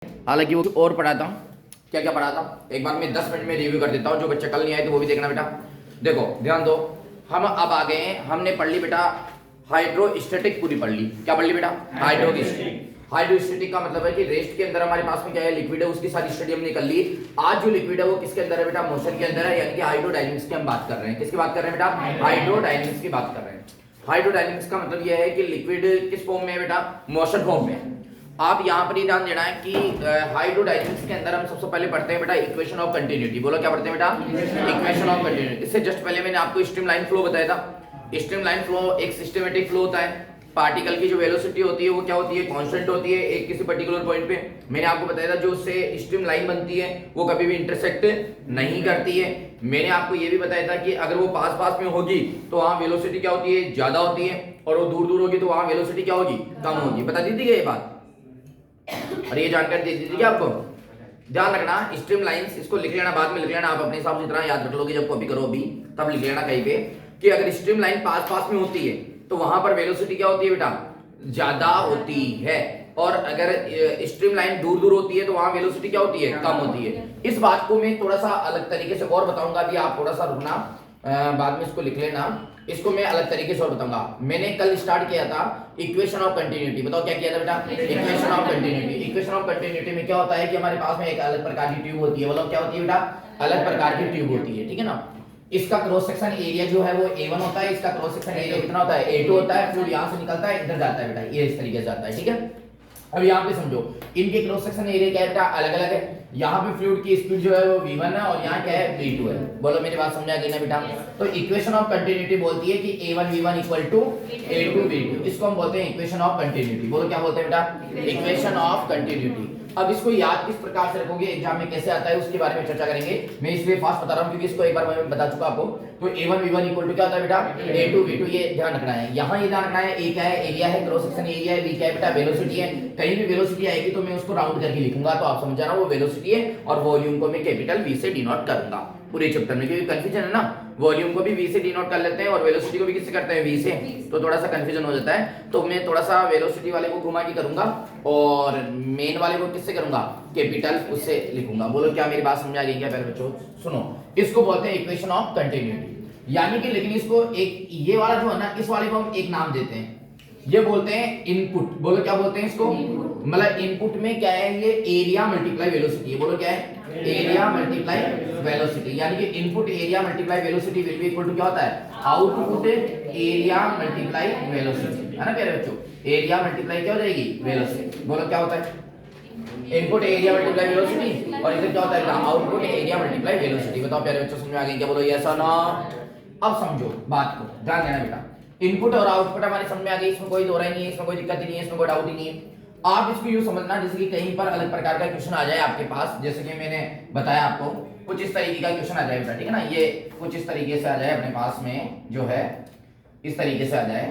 हालांकि वो और पढ़ाता हूँ। क्या क्या पढ़ाता हूँ एक बार मैं 10 मिनट में रिव्यू कर देता हूँ। जो बच्चे कल नहीं आए तो वो भी देखना बेटा। देखो ध्यान दो, हम अब आ गए हैं, हमने पढ़ ली बेटा हाइड्रोस्टैटिक पूरी पढ़ ली। क्या पढ़ ली बेटा? हाइड्रोस्टैटिक का मतलब है कि रेस्ट के अंदर हमारे पास में क्या है, लिक्विड है, उसकी सारी स्टडी हमने कर ली। आज जो लिक्विड है वो किसके अंदर है बेटा? मोशन के अंदर है, यानी कि हाइड्रोडायनेमिक्स की हम बात कर रहे हैं। किसकी बात कर रहे हैं बेटा? हाइड्रोडायनेमिक्स की बात कर रहे हैं। हाइड्रोडायनेमिक्स का मतलब यह है कि लिक्विड किस फॉर्म में है बेटा? मोशन फॉर्म में। आप यहाँ पर ही ध्यान देना है कि हाइड्रोडायनेमिक्स के अंदर हम सबसे पहले पढ़ते हैं बेटा इक्वेशन ऑफ कंटिन्यूटी। बोलो क्या पढ़ते हैं बेटा? Equation of continuity. इससे जस्ट पहले मैंने आपको स्ट्रीमलाइन फ्लो बताया था। स्ट्रीमलाइन फ्लो एक सिस्टमेटिक फ्लो होता है। पार्टिकल की जो वेलोसिटी होती है वो क्या होती है? कांस्टेंट होती है एक किसी पर्टिकुलर पॉइंट पे। मैंने आपको बताया था जो उससे स्ट्रीमलाइन बनती है वो कभी भी इंटरसेक्ट नहीं करती है। मैंने आपको ये भी बताया था कि अगर वो पास पास में होगी तो वहां वेलोसिटी क्या होती है? ज्यादा होती है, और वो दूर दूर होगी तो वहां वेलोसिटी क्या होगी? कम होगी। बता दी थी ये बात, और ये जानकारी दे दी थी क्या आपको? ध्यान रखना स्ट्रीम लाइंस, इसको लिख लेना, बाद में लिख लेना, आप अपने हिसाब से इतना याद रख लोगे जब कॉपी करो अभी तब लिख लेना कहीं पे कि अगर स्ट्रीम लाइन पास पास में होती है तो वहां पर वेलोसिटी क्या होती है बेटा? ज्यादा होती है, और अगर स्ट्रीम लाइन दूर दूर होती है तो वहां वेलोसिटी क्या होती है? कम होती है। इस बात को मैं थोड़ा सा अलग तरीके से और बताऊंगा, अभी आप थोड़ा सा रुकना, बाद में इसको लिख लेना। इसको मैं अलग तरीके से और बताऊंगा। मैंने कल स्टार्ट किया था इक्वेशन ऑफ कंटिन्यूटी। बताओ क्या किया था बेटा? Equation of continuity. Equation of continuity में क्या होता है कि हमारे पास में एक अलग प्रकार की ट्यूब होती है। बोलो क्या होती है बेटा? अलग प्रकार की ट्यूब होती है, ठीक है ना। इसका क्रॉस सेक्शन एरिया जो है वो A1 होता है, इसका क्रॉस सेक्शन एरिया कितना होता है? A2 होता है। फ्लूइड यहां से निकलता है, इधर जाता है बेटा, ये इस तरीके से जाता है, ठीक है। अब यहाँ पे समझो इनके क्रॉस सेक्शन एरिया क्या है बेटा? अलग अलग है। यहाँ पे फ्लूइड की स्पीड जो है वो v1 है, और यहाँ क्या है? v2 है। बोलो मेरी बात समझा गई ना बेटा? तो इक्वेशन ऑफ कंटिन्यूटी बोलती है कि a1 v1 equal to a2 v2। इसको हम बोलते हैं इक्वेशन ऑफ कंटिन्यूटी। बोलो क्या बोलते हैं बेटा? Equation of continuity. अब इसको याद किस प्रकार से रखोगे, एग्जाम में कैसे आता है उसके बारे में चर्चा करेंगे। मैं इसलिए फास्ट बता रहा हूं क्योंकि इसको एक बार मैं बता चुका आपको। तो a1 v1 इक्वल टू क्या होता है बेटा? a2 v2। ये ध्यान रखना है, यहाँ ये ध्यान रखना है। a क्या है? एरिया है, क्रॉस सेक्शन एरिया है। v क्या है बेटा? वेलोसिटी है। कहीं भी वेलोसिटी आएगी तो मैं उसको राउंड करके लिखूंगा, तो आप समझ जाना वो वेलोसिटी है, और वॉल्यूम को मैं कैपिटल V से डिनोट करूंगा पूरे चैप्टर में, क्योंकि कंफ्यूजन है ना। वॉल्यूम को भी V से डिनोट कर लेते हैं और वेलोसिटी को भी किससे करते हैं? V से, तो थोड़ा सा कंफ्यूजन हो जाता है। तो मैं थोड़ा सा वेलोसिटी वाले को घुमा के करूंगा और मेन वाले को किससे करूंगा? कैपिटल उससे लिखूंगा। बोलो क्या मेरी बात समझ आ गई क्या प्यारे बच्चों? सुनो, इसको बोलते हैं इक्वेशन ऑफ कंटिन्यूटी, यानी कि लेकिन इसको एक ये वाला जो है ना, इस वाले को हम एक नाम देते हैं, ये बोलते हैं इनपुट। बोलो क्या बोलते हैं इसको? मतलब इनपुट में क्या है? ये एरिया मल्टीप्लाई वेलोसिटी है। बोलो क्या है? एरिया मल्टीप्लाई वेलोसिटी, यानी कि input area multiply velocity will be equal to क्या होता है? आउटपुट एरिया मल्टीप्लाई वेलोसिटी, है ना प्यारे बच्चों? एरिया मल्टीप्लाई क्या हो जाएगी? वेलोसिटी। बोलो क्या होता है? इनपुट एरिया मल्टीप्लाई वेलोसिटी, और इधर क्या होता है? Output area multiply velocity. बताओ प्यारे बच्चों समझ में आ गई क्या? बोलो यस और नो। अब समझो बात को, ध्यान देना बेटा। इनपुट और आउटपुट हमारे समझ में आ गई, इसमें कोई दो राय नहीं है, इसमें कोई दिक्कत ही नहीं है, इसमें कोई डाउट ही नहीं है। आप इसको यूं समझना जैसे कि कहीं पर अलग प्रकार का क्वेश्चन आ जाए आपके पास, जैसे कि मैंने बताया आपको कुछ इस तरीके का क्वेश्चन आ जाए बेटा, ठीक है ना। ये कुछ इस तरीके से आ जाए अपने पास में, जो है इस तरीके से आ जाए,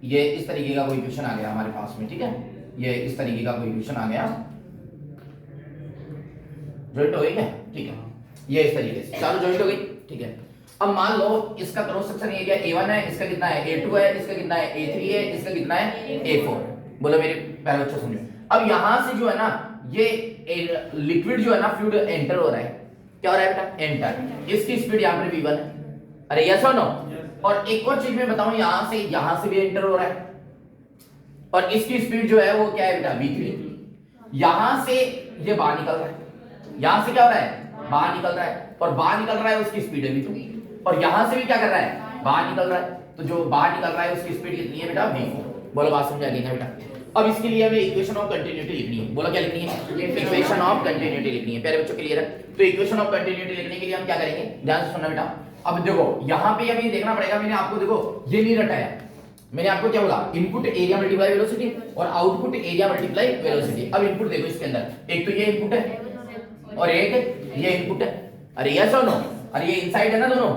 ये इस तरीके का कोई क्वेश्चन आ गया हमारे पास में, ठीक है। ये इस तरीके का कोई क्वेश्चन आ गया, जॉइंट हो गई क्या? ठीक है, ये इस तरीके से चलो जॉइंट हो गई, ठीक है। अब मान लो इसका क्रॉस सेक्शन एरिया A1 है, इसका कितना है? A2 है, इसका कितना है? A3 है, इसका कितना है? A4। बोलो मेरे प्यारे बच्चों समझो। अब यहां से जो है ना, ये लिक्विड जो है ना, फ्लूइड एंटर हो रहा है। क्या हो रहा है बेटा? एंटर। इसकी स्पीड यहां पर v1 है। अरे यस और नो? और एक और चीज मैं बताऊं, यहां से भी एंटर हो रहा है, और इसकी स्पीड जो है वो क्या है बेटा? v3। यहां से ये बाहर निकल रहा है, यहां से क्या हो रहा है? बाहर निकल रहा है, और बाहर निकल रहा है उसकी स्पीड है v2, और यहां से भी क्या कर रहा है? बाहर निकल रहा है। तो जो बाहर निकल रहा है उसकी स्पीड कितनी है बेटा? v4। बोलो बात समझ आ गई ना बेटा? अब इसके लिए हमें इक्वेशन ऑफ कंटिन्यूटी लिखनी है। बोलो क्या लिखनी है? इक्वेशन ऑफ कंटिन्यूटी लिखनी है। प्यारे बच्चों क्लियर है? तो इक्वेशन ऑफ कंटिन्यूटी लिखने के लिए हम क्या करेंगे? ध्यान से सुनना बेटा। अब देखो यहां पे हमें देखना पड़ेगा, मैंने आपको देखो ये नहीं रटाया, मैंने आपको क्या बोला? इनपुट एरिया मल्टीप्लाई वेलोसिटी और आउटपुट एरिया मल्टीप्लाई वेलोसिटी। अब इनपुट देखो इसके अंदर, एक तो ये इनपुट है और एक ये इनपुट है। अरे यस और नो? अरे ये इनसाइड है ना दोनों,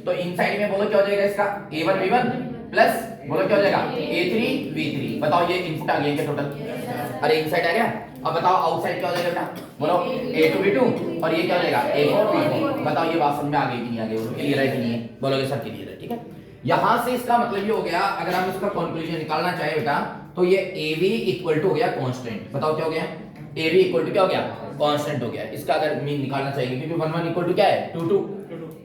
तो इनसाइड में बोलो क्या हो जाएगा इसका? a1 v1 प्लस बोलो क्या हो जाएगा? a3 v3। बताओ ये इनपुट आ गया क्या टोटल? अरे इनसाइड आ गया। अब बताओ आउटसाइड क्या हो जाएगा बेटा? बोलो a2 v2, और ये क्या हो जाएगा? a4 v4। बताओ ये बात समझ में आ गई कि नहीं आ गई? क्लियर है कि नहीं है? बोलोगे सर क्लियर है, ठीक है। यहां से इसका मतलब ये हो गया, अगर हम इसका कंक्लूजन निकालना चाहे बेटा, तो ये ab इक्वल टू हो गया कांस्टेंट। बताओ क्या हो गया? ए भी इक्वल टू क्या हो गया, कांस्टेंट हो गया। इसका अगर मीन निकालना चाहिए क्योंकि 1 1 इक्वल टू क्या है 2 2,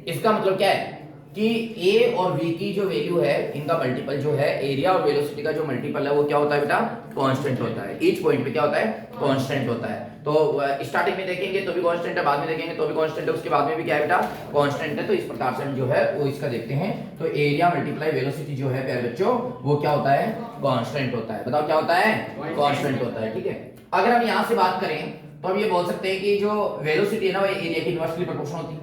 इसका मतलब क्या है कि ए और बी की जो वैल्यू है इनका मल्टीपल जो है एरिया और वेलोसिटी का जो मल्टीपल है वो क्या होता है बेटा, कांस्टेंट होता है। ईच पॉइंट पे क्या होता है, कांस्टेंट होता है। तो स्टार्टिंग में देखेंगे तो भी कांस्टेंट है, बाद में देखेंगे तो भी कांस्टेंट है, उसके बाद में भी क्या है बेटा, कांस्टेंट है। तो इस प्रकार से हम जो है वो इसका देखते हैं। तो एरिया मल्टीप्लाई वेलोसिटी जो है प्यारे बच्चों वो क्या होता है, कांस्टेंट होता है। बताओ क्या होता है, कांस्टेंट होता है। ठीक है, अगर हम यहां से बात करें तो हम ये बोल सकते हैं कि जो वेलोसिटी है ना वो एरिया की इनवर्सली प्रोपोर्शनल होती है।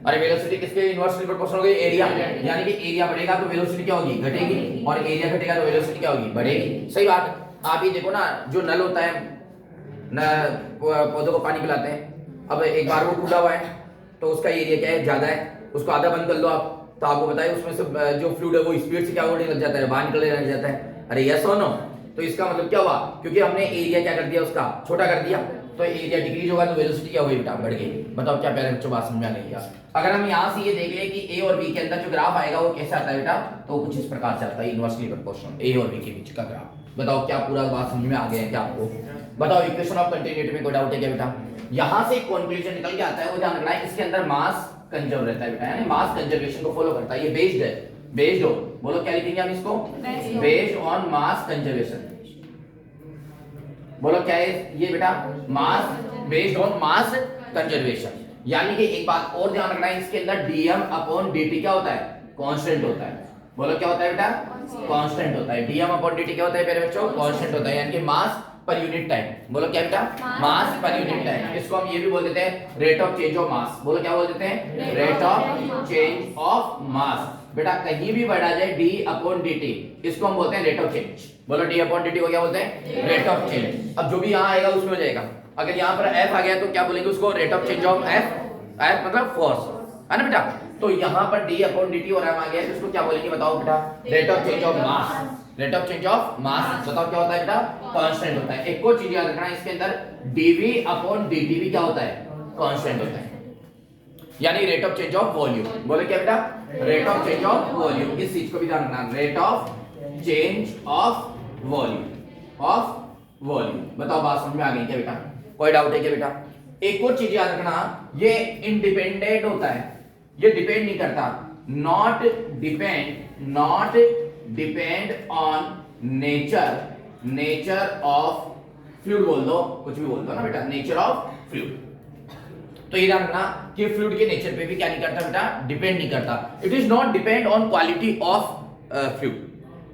अरे वेलोसिटी किसके इनवर्सली प्रोपोर्शनल होगी, एरिया। यानी कि एरिया बढ़ेगा तो वेलोसिटी क्या होगी, घटेगी, और एरिया घटेगा तो वेलोसिटी क्या होगी, बढ़ेगी। सही बात। आप ये देखो ना, जो नल होता है न पौधों को पानी पिलाते हैं, अब एक बार वो खुला हुआ है तो उसका एरिया क्या है, ज्यादा है, उसको आधा बंद कर लो आप तो आपको बताइए उसमें से जो फ्लूइड है वो स्पीड से क्या होने लग जाता है, बाहर निकलने लग जाता है। अरे यस और नो। तो इसका मतलब क्या हुआ, क्योंकि हमने एरिया क्या कर दिया, उसका छोटा कर दिया, तो एरिया डिक्रीज होगा तो वेलोसिटी क्या होगी बेटा, बढ़ गई। बताओ क्या प्यारे बच्चों बात समझ आ गई क्या। अगर हम यहाँ से ये देख लें कि ए और बी के अंदर जो ग्राफ आएगा वो कैसे आता है बेटा, तो कुछ इस प्रकार से आता है, इनवर्सली प्रोपोर्शनल ए और बी के बीच का ग्राफ। बताओ क्या पूरा बात समझ में आ गया है क्या आपको। बताओ इक्वेशन ऑफ कंटिन्यूटी में कोई डाउट है क्या बेटा। यहाँ से एक कंक्लूजन निकल के आता है, वो ध्यान रखना है, इसके अंदर मास कंजर्व रहता है बेटा, यानी मास कंजर्वेशन को फॉलो करता है। ये बेस्ड है, बेस्ड हो, बोलो क्या लिखेंगे हम इसको, बेस्ड ऑन मास कंजर्वेशन। बोलो क्या है ये बेटा, मास बेस्ड ऑन मास कंजर्वेशन। यानी कि एक बात और ध्यान रखना है, इसके अंदर dm अपॉन dt क्या होता है, कांस्टेंट होता है। बोलो क्या होता है बेटा, कांस्टेंट होता है। dm अपॉन dt क्या होता है मेरे बच्चों, कांस्टेंट होता है, यानी कि मास पर यूनिट टाइम। बोलो क्या बेटा, मास पर यूनिट टाइम। इसको हम ये भी बोल देते हैं rate of change of mass. बोलो क्या बोल देते हैं, rate of change of mass. बेटा कहीं भी बढ़ा जाए d अपॉन dt, इसको हम बोलते हैं रेट ऑफ चेंज। बोलो d अपॉन dt को क्या बोलते हैं, रेट ऑफ चेंज। अब जो भी यहाँ आएगा उसमें हो जाएगा। अगर यहाँ पर f आ गया तो क्या बोलेंगे उसको, rate of change of f, f मतलब फोर्स, है ना बेटा। तो यहाँ पर d अपॉन dt और m आ गया तो इसको क्या बोलेंगे बताओ बेटा, rate of change of mass. Rate of change of mass बताओ क्या होता है बेटा, कांस्टेंट होता है। एक और चीज याद रखना, इसके अंदर dv अपॉन dt भी क्या होता है, कांस्टेंट होता है, यानी rate of change of volume. बोले क्या बेटा, rate of change of volume. इस चीज को भी ध्यान रखना, rate of change of volume, of volume. बताओ बात समझ में आ गई क्या बेटा, कोई डाउट है क्या बेटा। एक और चीज याद रखना, ये इंडिपेंडेंट होता है, ये डिपेंड नहीं करता, not depend on nature of fluid. बोल दो, कुछ भी बोल दो ना बेटा, नेचर ऑफ फ्लूइड। तो ये ध्यान रखना कि फ्लूइड के नेचर पे भी क्या नहीं करता बेटा, डिपेंड नहीं करता। It is not depend on quality of fluid.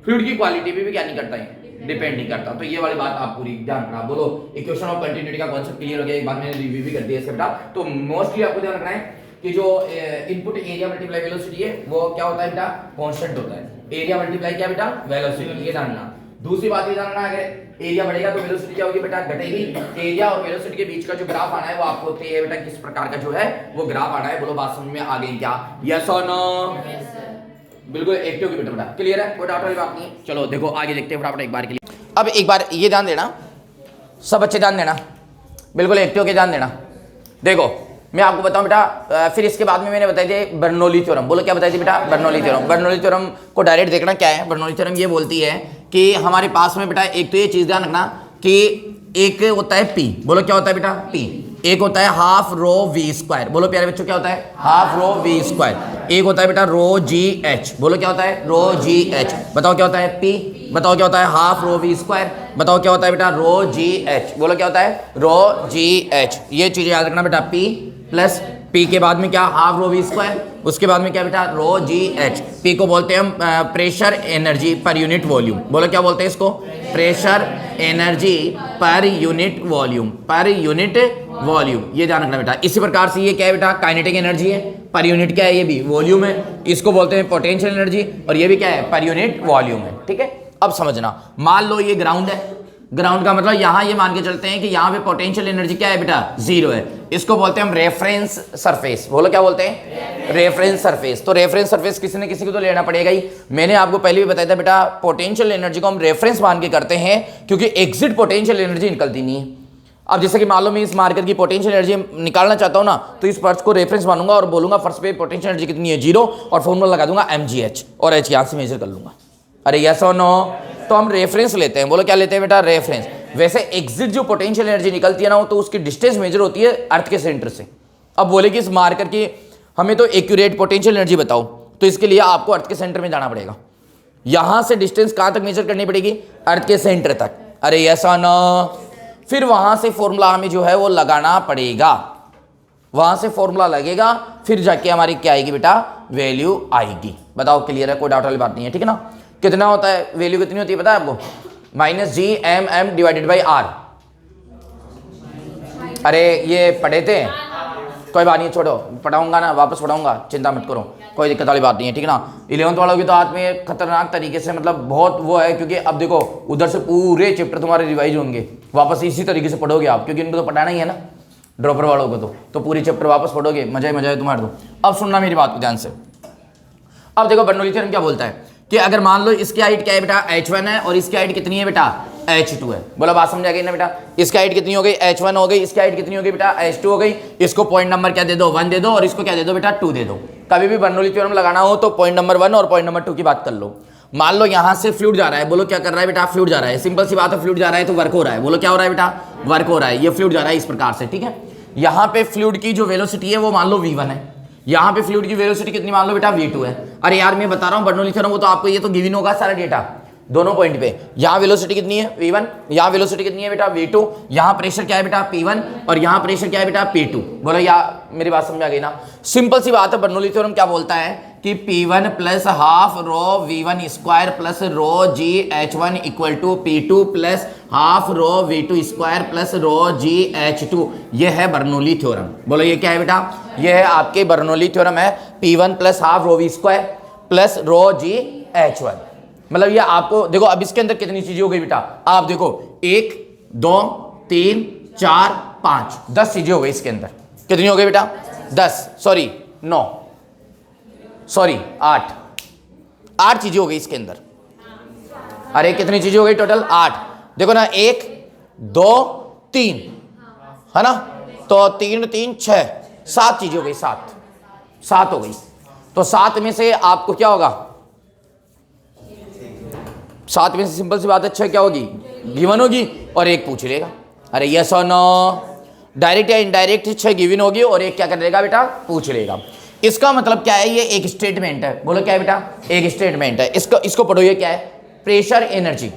Fluid की क्वालिटी पे भी क्या नहीं करता है, डिपेंड नहीं करता। तो ये वाली बात आप पूरी ध्यान रखना। बोलो इक्वेशन ऑफ कंटिन्यूटी का कॉन्सेप्ट क्लियर हो गया, एक बार मैंने रिव्यू भी कर दिया इसका बेटा। तो मोस्टली आपको ध्यान रखना है कि जो इनपुट एरिया मल्टीप्लाई वेलोसिटी है वो क्या होता है बेटा, कांस्टेंट होता है। एरिया मल्टीप्लाई क्या बेटा, वेलोसिटी, ये जानना। दूसरी बात ये जानना, अगर एरिया बढ़ेगा तो वेलोसिटी क्या होगी बेटा, घटेगी। एरिया और वेलोसिटी के बीच का जो ग्राफ आना है वो आपको चाहिए बेटा किस प्रकार का जो है वो ग्राफ आना है। बोलो बात समझ में आ गई क्या, यस और नो। बिल्कुल एक्टिव की बेटा, क्लियर है, कोई डाउट वाली बात नहीं। चलो देखो आगे देखते हैं फटाफट एक बार के लिए। अब एक बार ये ध्यान देना, सब अच्छे ध्यान देना, बिल्कुल एक्टिव के ध्यान देना। देखो मैं आपको बताऊं बेटा, फिर इसके बाद में मैंने बताई थी बर्नौली थ्योरम। बोलो क्या बताई थी बेटा, बर्नौली थ्योरम। बर्नौली थ्योरम को डायरेक्ट देखना क्या है। बर्नौली थ्योरम ये बोलती है कि हमारे पास में बेटा एक तो ये चीज ध्यान रखना कि एक होता है P। बोलो क्या होता है बेटा, P। एक होता है हाफ रो वी स्क्वायर। बोलो प्यारे बच्चों क्या होता है, हाफ रो वी स्क्वायर। एक होता है बेटा रो जी एच। बोलो क्या होता है, रो जी एच। बताओ क्या होता है, P। बताओ क्या होता है, हाफ रो वी स्क्वायर। बताओ क्या होता है बेटा, रो जी एच। बोलो क्या होता है, रो जी एच। ये चीज याद रखना बेटा, P प्लस P के बाद में क्या, हाफ रो वी स्क्वायर, उसके बाद में क्या बेटा, रो जी एच। P को बोलते हैं हम pressure energy per unit volume. बोलो क्या बोलते हैं इसको, pressure energy per unit volume, पर यूनिट वॉल्यूम। ये ध्यान रखना बेटा। इसी प्रकार से ये क्या है बेटा, काइनेटिक एनर्जी है, पर यूनिट क्या है, ये भी वॉल्यूम है। इसको बोलते हैं पोटेंशियल एनर्जी, और ये भी क्या है, पर यूनिट वॉल्यूम है। ठीक है, अब समझना, मान लो ये ग्राउंड है। ग्राउंड का मतलब यहाँ ये मान के चलते हैं कि यहाँ पे पोटेंशियल एनर्जी क्या है बेटा, जीरो है। इसको बोलते हैं हम रेफरेंस सरफेस। बोलो क्या बोलते हैं, रेफरेंस सरफेस। तो रेफरेंस सरफेस किसी न किसी को तो लेना पड़ेगा ही। मैंने आपको पहले भी बताया था बेटा, पोटेंशियल एनर्जी को हम रेफरेंस मान के करते हैं क्योंकि एग्जिट पोटेंशियल एनर्जी निकलती नहीं है। अब जैसे कि मान लो मैं इस मार्कर की पोटेंशियल एनर्जी निकालना चाहता हूँ ना, तो इस फर्श को रेफरेंस मानूंगा और बोलूंगा फर्श पे पोटेंशियल एनर्जी कितनी है, जीरो, और फॉर्मूला लगा दूंगा mgh, और h यहाँ से मेजर कर लूंगा। अरे यस और नो। तो हम रेफरेंस लेते हैं। बोलो क्या लेते हैं बेटा, रेफरेंस। वैसे एग्जिट जो पोटेंशियल एनर्जी निकलती है ना, वो तो उसकी डिस्टेंस मेजर होती है अर्थ के सेंटर से। अब बोले कि इस मार्कर की हमें तो एक्यूरेट पोटेंशियल एनर्जी बताओ, तो इसके लिए आपको अर्थ के सेंटर में जाना पड़ेगा। यहां से डिस्टेंस कहां तक मेजर करनी पड़ेगी? अर्थ के सेंटर तक। अरे ऐसा ना, फिर वहां से फॉर्मूला हमें जो है वो लगाना पड़ेगा, वहां से फॉर्मूला लगेगा, फिर जाके हमारी क्या आएगी बेटा? वैल्यू आएगी। बताओ क्लियर है? कोई डाउट वाली बात नहीं है, ठीक है ना? कितना होता है वैल्यू? कितनी होती है पता है आपको? -GMM divided by R। अरे ये पढ़े थे, कोई बात नहीं, छोड़ो, पढ़ाऊंगा ना, वापस पढ़ाऊंगा, चिंता मत करो, कोई दिक्कत वाली बात नहीं है, ठीक है ना? 11th वालों की तो हाथ में खतरनाक तरीके से मतलब बहुत वो है, क्योंकि अब देखो उधर से पूरे चैप्टर तुम्हारे रिवाइज होंगे, वापस इसी तरीके से पढ़ोगे आप, क्योंकि इनको तो पढ़ाना ही है ना ड्रॉपर वालों को, तो पूरी चैप्टर वापस पढ़ोगे, मजा ही मजा है तुम्हारे। तो अब सुनना मेरी बात को ध्यान से। अब देखो बर्नौली थ्योरम क्या बोलता है कि अगर मान लो इसकी हाइट क्या है बेटा? h1 है, और इसकी हाइट कितनी है बेटा? h2 है। बोला बात समझ आ गई ना बेटा? इसकी हाइट कितनी हो गई? h1 हो गई, इसकी हाइट कितनी हो गई बेटा? h2 हो गई। इसको पॉइंट नंबर क्या दे दो? 1 दे दो, और इसको क्या दे दो बेटा? 2 दे दो। कभी भी बर्नौली थ्योरम लगाना हो तो पॉइंट नंबर 1 और पॉइंट नंबर 2 की बात कर लो। मान लो यहां से फ्लूइड जा रहा है, बोलो क्या कर रहा है बेटा? फ्लूइड जा रहा है, सिंपल सी बात है, फ्लूइड जा रहा है तो वर्क हो रहा है। बोलो क्या हो रहा है बेटा? वर्क हो रहा है। ये फ्लूइड जा रहा है इस प्रकार से, ठीक है? यहाँ पे फ्लूइड की जो वेलोसिटी है वो मान लो v1 है, यहाँ पे फ्लूइड की वेलोसिटी कितनी मान लो बेटा? v2 है। अरे यार मैं बता रहा हूँ बर्नौली थ्योरम, वो तो आपको ये तो गिवन होगा सारा डेटा दोनों पॉइंट पे। यहाँ वेलोसिटी कितनी है? v1, यहाँ वेलोसिटी कितनी है बेटा? v2, यहाँ प्रेशर क्या है बेटा? p1, और यहाँ प्रेशर क्या है बेटा? p2। बोलो या मेरी बात समझ आ गई ना? सिंपल सी बात है, बर्नौली थ्योरम क्या बोलता है कि P1 plus half rho V1 square plus rho GH1 equal to P2 plus half rho V2 square plus rho GH2। ये है बर्नौली थ्योरम। बोलो ये क्या है बेटा? ये है आपके बर्नौली थ्योरम है, P1 plus half rho V square plus rho GH1। मतलब ये आपको देखो, अब इसके अंदर कितनी चीजें हो गई बेटा? आप देखो 1 2 3 4 5 10 चीजें हो गई इसके अंदर। कितनी हो गई बेटा? 10, सॉरी 9, सॉरी 8 चीजें हो गई इसके अंदर। अरे कितनी चीजें हो गई टोटल? 8। देखो ना, 1 2 3 है ना, तो 3 3 6 7 चीजें हो गई, 7 हो गई। तो 7 में से आपको क्या होगा? 7 में से सिंपल सी बात है 6 क्या होगी? गिवन होगी, और 1 पूछ लेगा। अरे यस और नो? डायरेक्ट या इनडायरेक्ट 6 गिवन होगी और 1 क्या कर लेगा बेटा? पूछ लेगा। इसका मतलब क्या है? ये एक स्टेटमेंट है। बोलो क्या है बेटा? एक स्टेटमेंट है। इसको पढ़ो, ये क्या है? Pressure energy.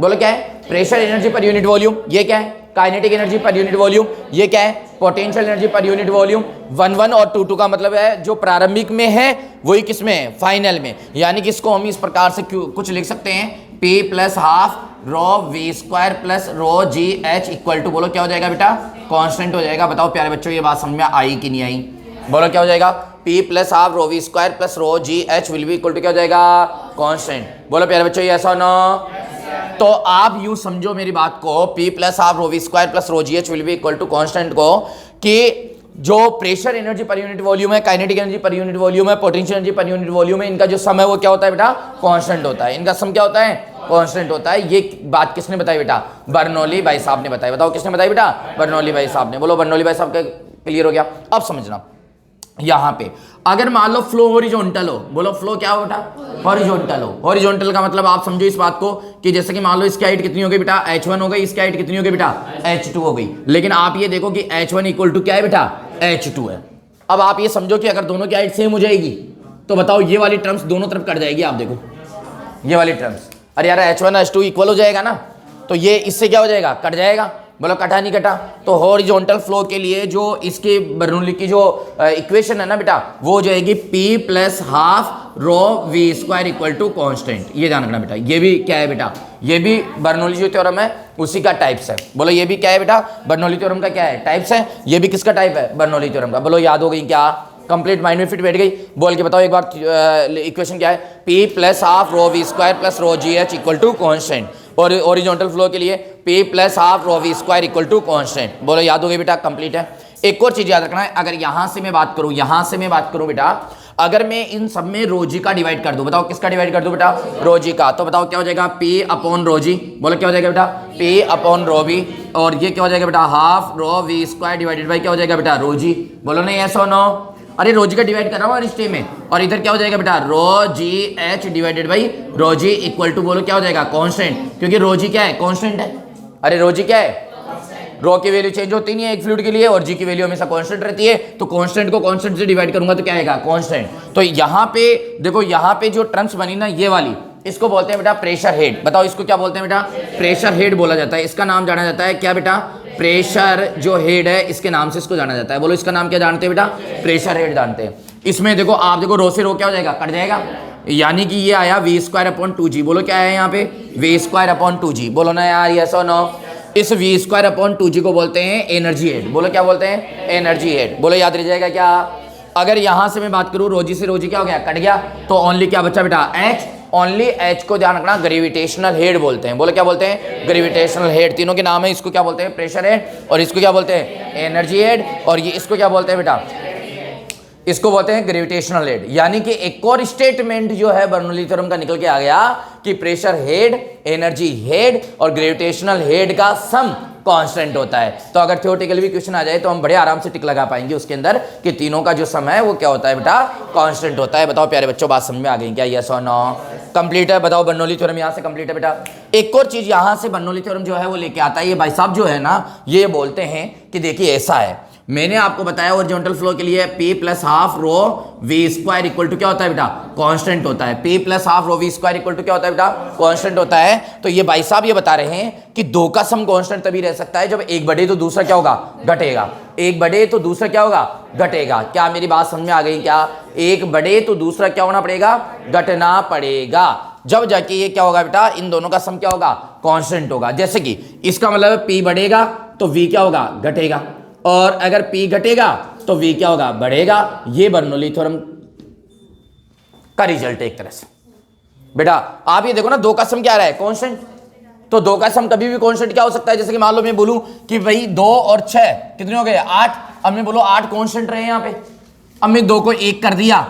बोलो क्या है? Pressure energy per unit volume. ये क्या है? Kinetic energy per unit volume. ये क्या है? Potential energy per unit volume. 1 और 2 का मतलब है जो प्रारंभिक में है वही किस में है? फाइनल में। यानी कि इसको हम इस प्रकार से कुछ लिख सकते हैं, P plus half rho V square plus rho GH equal to, बोलो क्या हो जाएगा बेटा? कांस्टेंट हो जाएगा। बताओ प्यारे बच्चों ये बात समझ में आई कि नहीं आई? बोलो क्या हो जाएगा? P plus half rho V square plus rho GH will be equal to क्या हो जाएगा? कांस्टेंट। बोलो प्यारे बच्चों ये ऐसा ना? तो आप यूं समझो मेरी बात को, P plus half rho V square plus rho GH will be equal to constant को, कि जो pressure energy per unit volume है, kinetic energy per unit volume है, potential energy per unit volume है, इनका जो सम है वो क्या होता है बेटा? कांस्टेंट होता है। इनका सम क्या होता है? कांस्टेंट होता है। ये बात किसने बताई बेटा? बर्नौली भाई साहब ने बताई। बताओ किसने बताई बेटा? बर्नौली भाई साहब ने। बोलो बर्नौली भाई साहब का क्लियर हो गया? अब समझना, यहां पे अगर मान लो फ्लो हॉरिजॉन्टल हो, बोलो फ्लो क्या हो बेटा? हॉरिजॉन्टल हो। हॉरिजॉन्टल का मतलब आप समझो इस बात को कि जैसे कि मान लो इसकी हाइट कितनी हो गई बेटा? h1 हो गई, इसकी हाइट कितनी हो गई बेटा? h2 हो गई। लेकिन आप ये देखो कि h1 इक्वल टू क्या है बेटा? h2 है। अब आप ये समझो कि अगर दोनों की हाइट सेम हो जाएगी तो बताओ ये वाली टर्म्स दोनों तरफ कट जाएगी। आप देखो ये वाली टर्म्स, अरे यार h1 h2 इक्वल हो जाएगा ना, तो ये इससे क्या हो जाएगा? कट जाएगा। बोलो कटा नहीं कटा? तो हॉरिजॉन्टल फ्लो के लिए जो इसके बर्नौली की जो इक्वेशन है ना बेटा, वो हो जाएगी P plus half rho V square equal to constant. ये ध्यान रखना बेटा। ये भी क्या है बेटा? ये भी बर्नौली जो थ्योरम है उसी का टाइप्स है। बोलो ये भी क्या है बेटा? बर्नौली थ्योरम का क्या है? टाइप्स है। ये भी किसका टाइप है? बर्नौली थ्योरम का। बोलो याद हो गई क्या? कंप्लीट माइंड में फिट बैठ गई? बोल के बताओ एक बार इक्वेशन क्या है? P plus half rho V square plus rho GH equal to constant. और हॉरिजॉन्टल फ्लो के लिए P plus half rho V square equal to constant. बोलो याद हो गई बेटा? कंप्लीट है। एक और चीज याद रखना है, अगर यहां से मैं बात करूं बेटा, अगर मैं इन सब में रोजी का डिवाइड कर दूं, बताओ किसका डिवाइड कर दूं बेटा? रोजी का। तो बताओ क्या हो जाएगा? P अपॉन रोजी। बोलो क्या हो जाएगा बेटा? P upon rho V। और ये क्या हो जाएगा बेटा? Half rho V square divided by क्या हो जाएगा बेटा? रोजी। बोलो नहीं ऐसा नो? अरे रोजी का डिवाइड कर रहा हूँ रिश्ते में, और इधर क्या हो जाएगा बेटा? रो GH डिवाइडेड बाई रोजी इक्वल टू, बोलो क्या हो जाएगा? कांस्टेंट, क्योंकि रोजी क्या है? कांस्टेंट है। अरे रो जी क्या है, रो की वैल्यू चेंज होती नहीं है एक फ्लूइड के लिए, और जी की वैल्यू हमेशा कांस्टेंट रहती है। तो कांस्टेंट को कांस्टेंट से डिवाइड करूंगा तो क्या आएगा, कांस्टेंट। तो यहाँ पे देखो, यहाँ पे जो टर्म्स बनी ना ये वाली, इसको बोलते हैं बेटा प्रेशर हेड। बताओ इसको क्या बोलते हैं बेटा, प्रेशर हेड बोला जाता है। इसका नाम जाना जाता है क्या बेटा, प्रेशर जो हेड है इसके नाम से इसको जाना जाता है। बोलो इसका नाम क्या जानते हैं बेटा, प्रेशर हेड जानते हैं। इसमें देखो आप देखो, रो से रो क्या हो जाएगा, कट जाएगा, यानी कि ये आया v²/2g। बोलो क्या आया यहाँ पे, v²/2g। बोलो ना यार यस और नो। इस v²/2g को बोलते हैं एनर्जी हेड। बोलो क्या बोलते हैं, एनर्जी हेड। बोलो याद रह जाएगा क्या। अगर यहां से मैं बात करूं रोजी से, रोजी क्या हो गया, कट गया, तो ओनली क्या बचा बेटा, एच। ओनली एच को ध्यान रखना ग्रेविटेशनल हेड बोलते हैं। बोलो क्या बोलते हैं, ग्रेविटेशनल हेड। तीनों के नाम है। इसको क्या बोलते हैं, प्रेशर हेड, और इसको क्या बोलते हैं, एनर्जी हेड, और ये इसको क्या बोलते हैं बेटा, इसको बोलते हैं ग्रेविटेशनल हेड। यानी कि एक और स्टेटमेंट जो है बर्नौली थ्योरम का निकल के आ गया कि प्रेशर हेड, एनर्जी हेड और ग्रेविटेशनल हेड का सम कांस्टेंट होता है। तो अगर थ्योरेटिकल भी क्वेश्चन आ जाए तो हम बड़े आराम से टिक लगा पाएंगे उसके अंदर कि तीनों का जो सम है वो क्या होता है बेटा, कांस्टेंट होता है। बताओ प्यारे बच्चों, बात समझ में आ गई क्या, यस और नो। कंप्लीट है। बताओ बर्नौली थ्योरम यहाँ से कंप्लीट है बेटा। एक और चीज यहाँ से बर्नौली थ्योरम जो है वो लेके आता है ये भाई साहब जो है ना, ये बोलते हैं कि देखिए ऐसा है, मैंने आपको बताया हॉरिजॉन्टल फ्लो के लिए P + ½ row v² equal to क्या होता है बेटा, कांस्टेंट होता है। P + ½ row v² equal to क्या होता है बेटा, कांस्टेंट होता है। तो ये भाई साहब ये बता रहे हैं कि दो का सम कांस्टेंट तभी रह सकता है जब एक बढ़े तो दूसरा क्या होगा, घटेगा। एक बढ़े तो दूसरा क्या होगा, घटेगा। क्या मेरी बात समझ में आ गई क्या, एक बढ़े तो दूसरा क्या होना पड़ेगा, घटना पड़ेगा। जब जाके ये क्या होगा बेटा, इन दोनों का सम क्या होगा, कांस्टेंट होगा। जैसे कि इसका मतलब P बढ़ेगा तो V क्या होगा, घटेगा, और अगर P घटेगा तो V क्या होगा, बढ़ेगा। ये बर्नौली थ्योरम का रिजल्ट है एक तरह से। बेटा आप ये देखो ना, दो का सम क्या आ रहा है, कांस्टेंट। तो दो का सम कभी भी कांस्टेंट क्या हो सकता है, जैसे कि मान लो मैं बोलूं कि भाई 2 और 6 कितने हो गए, 8। अब मैं बोलो 8 कांस्टेंट रहे यहाँ पे, अब मैं 2 को 1 कर दिया,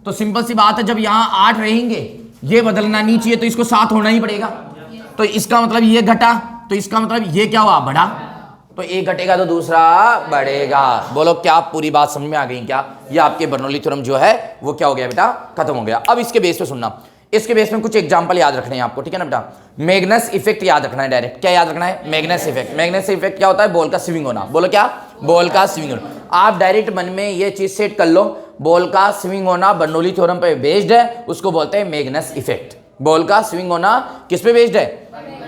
तो सिंपल सी बात है जब यहाँ 8 रहेंगे ये बदलना नहीं चाहिए, तो इसको 7 होना ही पड़ेगा। तो इसका मतलब ये घटा, तो इसका मतलब ये क्या हुआ, बढ़ा। तो एक घटेगा तो दूसरा बढ़ेगा। बोलो क्या पूरी बात समझ में आ गई क्या। ये आपके बर्नौली थ्योरम जो है वो क्या हो गया बेटा, खत्म हो गया। अब इसके बेस पे सुनना, इसके बेस में कुछ एग्जांपल याद रखने हैं आपको, ठीक है ना बेटा। मैग्नस इफेक्ट याद रखना है डायरेक्ट। क्या याद रखना है, मैग्नस इफेक्ट। मैग्नस इफेक्ट क्या होता है, बॉल का स्विंग होना। बोलो क्या, बॉल का स्विंग होना। आप डायरेक्ट मन में ये चीज सेट कर लो, बॉल का स्विंग होना बर्नौली थ्योरम पे बेस्ड है, उसको बोलते हैं मैग्नस इफेक्ट। बॉल का स्विंग होना किस पे बेस्ड है,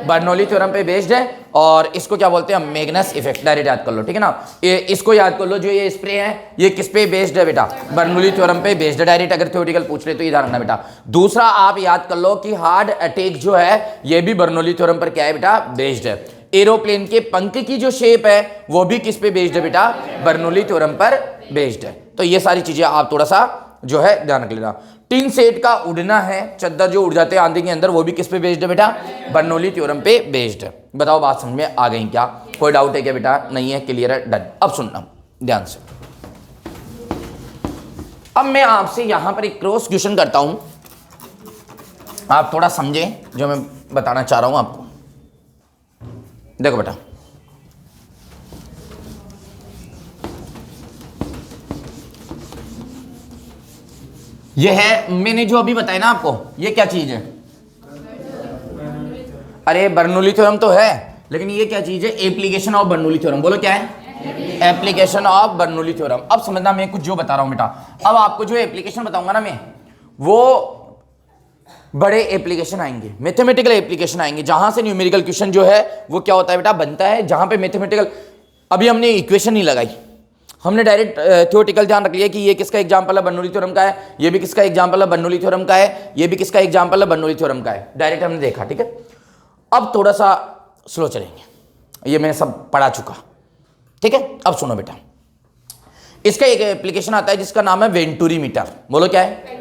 बर्नौली थ्योरम पे बेस्ड है, और इसको क्या बोलते हैं, मैग्नस इफेक्ट। डायरेक्ट याद कर लो, ठीक है ना। ये इसको याद कर लो, जो ये स्प्रे है ये किस पे बेस्ड है बेटा, बर्नौली थ्योरम पे बेस्ड है। डायरेक्ट अगर थ्योरेटिकल पूछ ले तो ये ध्यान रखना बेटा। दूसरा आप याद कर लो कि हार्ट अटैक जो है ये भी बर्नौली थ्योरम पर क्या है बेटा, बेस्ड है। एरोप्लेन के पंख की जो शेप है वो भी किस पे बेस्ड है बेटा, बर्नौली थ्योरम पर बेस्ड है। तो ये सारी चीजें आप थोड़ा सा जो है ध्यान रख लेना। टिन सेट का उड़ना है, चद्दर जो उड़ जाते हैं आंधी के अंदर, वो भी किस पे बेस्ड है बेटा, बर्नौली थ्योरम पे बेस्ड है। बताओ बात समझ में आ गई क्या, कोई डाउट है क्या बेटा, नहीं है, क्लियर है, डन। अब सुनना ध्यान से। अब मैं आपसे यहां पर एक क्रॉस क्वेश्चन करता हूं, आप थोड़ा समझें जो मैं बताना चाह रहा हूं आपको। देखो बेटा, ये है, मैंने जो अभी बताया ना आपको, ये क्या चीज है, अरे बर्नौली थ्योरम तो है, लेकिन ये क्या चीज है, एप्लीकेशन ऑफ बर्नौली थ्योरम। बोलो क्या है, एप्लीकेशन ऑफ बर्नौली थ्योरम। अब समझना मैं कुछ जो बता रहा हूं बेटा, अब आपको जो एप्लीकेशन बताऊंगा ना मैं, वो बड़े एप्लीकेशन आएंगे, मैथमेटिकल एप्लीकेशन आएंगे, जहां से न्यूमेरिकल क्वेश्चन जो है वो क्या होता है बेटा, बनता है। जहां पे मैथमेटिकल, अभी हमने इक्वेशन नहीं लगाई, हमने डायरेक्ट थ्योरेटिकल ध्यान रख लिया कि ये किसका एग्जांपल है, बर्नौली थ्योरम का है, ये भी किसका एग्जांपल है, बर्नौली थ्योरम का है, ये भी किसका एग्जांपल है, बर्नौली थ्योरम का है। डायरेक्ट हमने देखा, ठीक है। अब थोड़ा सा स्लो चलेंगे, ये मैं सब पढ़ा चुका, ठीक है। अब सुनो बेटा, इसका एक एप्लीकेशन आता है जिसका नाम है वेंटूरी मीटर। बोलो क्या है,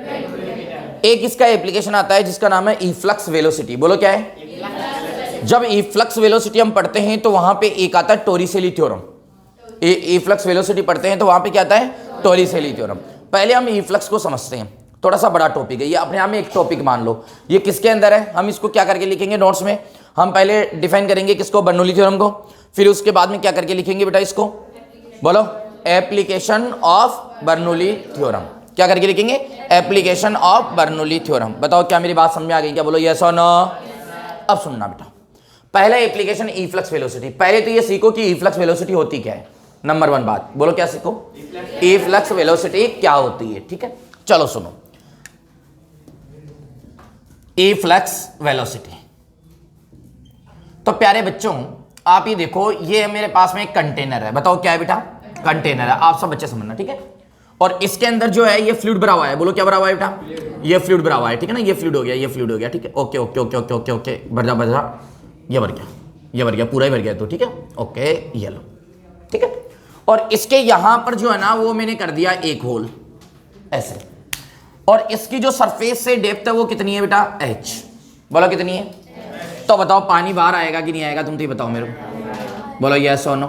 एक इसका एप्लीकेशन आता है जिसका नाम है इफ्लक्स वेलोसिटी। बोलो क्या है, जब इफ्लक्स वेलोसिटी हम पढ़ते हैं तो वहां पे एक आता है टोरिसेली थ्योरम। इफ्लक्स वेलोसिटी पढ़ते हैं तो वहां पे क्या आता है, टोरिसेली थ्योरम। पहले हम इफ्लक्स को समझते हैं, थोड़ा सा बड़ा टॉपिक है ये, अपने आप में एक टॉपिक मान लो। ये किसके अंदर है, हम इसको क्या करके लिखेंगे नोट्स में, हम पहले डिफाइन करेंगे किसको, बर्नौली थ्योरम को, फिर उसके बाद में क्या करके लिखेंगे बेटा इसको, बोलो एप्लीकेशन ऑफ बर्नौली थ्योरम। क्या करके लिखेंगे, एप्लीकेशन ऑफ बर्नौली थ्योरम। बताओ क्या मेरी बात समझ में आ गई क्या, बोलो यस और नो। अब सुनना बेटा, पहला एप्लीकेशन ई फ्लक्स वेलोसिटी। पहले तो ये सीखो कि ई फ्लक्स वेलोसिटी होती क्या है। नंबर 1 बात बोलो, क्या सीखो? ई फ्लक्स वेलोसिटी क्या होती है। ठीक है, चलो सुनो, ई फ्लक्स वेलोसिटी। तो प्यारे बच्चों आप ये देखो, ये मेरे पास में एक कंटेनर है। बताओ क्या है बेटा? कंटेनर है। आप सब बच्चे समझना, ठीक है। और इसके अंदर जो है ये फ्लूइड भरा हुआ है। बोलो क्या भरा हुआ है बेटा? ये फ्लूइड भरा हुआ है, ठीक है ना। ये फ्लूइड हो गया, ये फ्लूइड हो गया, ठीक है। Okay okay okay okay okay okay, भर जा भर जा, ये भर गया, ये भर गया, पूरा ही भर गया तो, ठीक है। ओके, ये लो, ठीक है। और इसके यहां पर जो है ना वो मैंने कर दिया एक होल ऐसे, और इसकी जो सरफेस से डेप्थ है वो कितनी है बेटा? h। बोलो कितनी है? तो बताओ पानी बाहर आएगा कि नहीं आएगा? तुम तो बताओ मेरे को, बोलो यस और नो।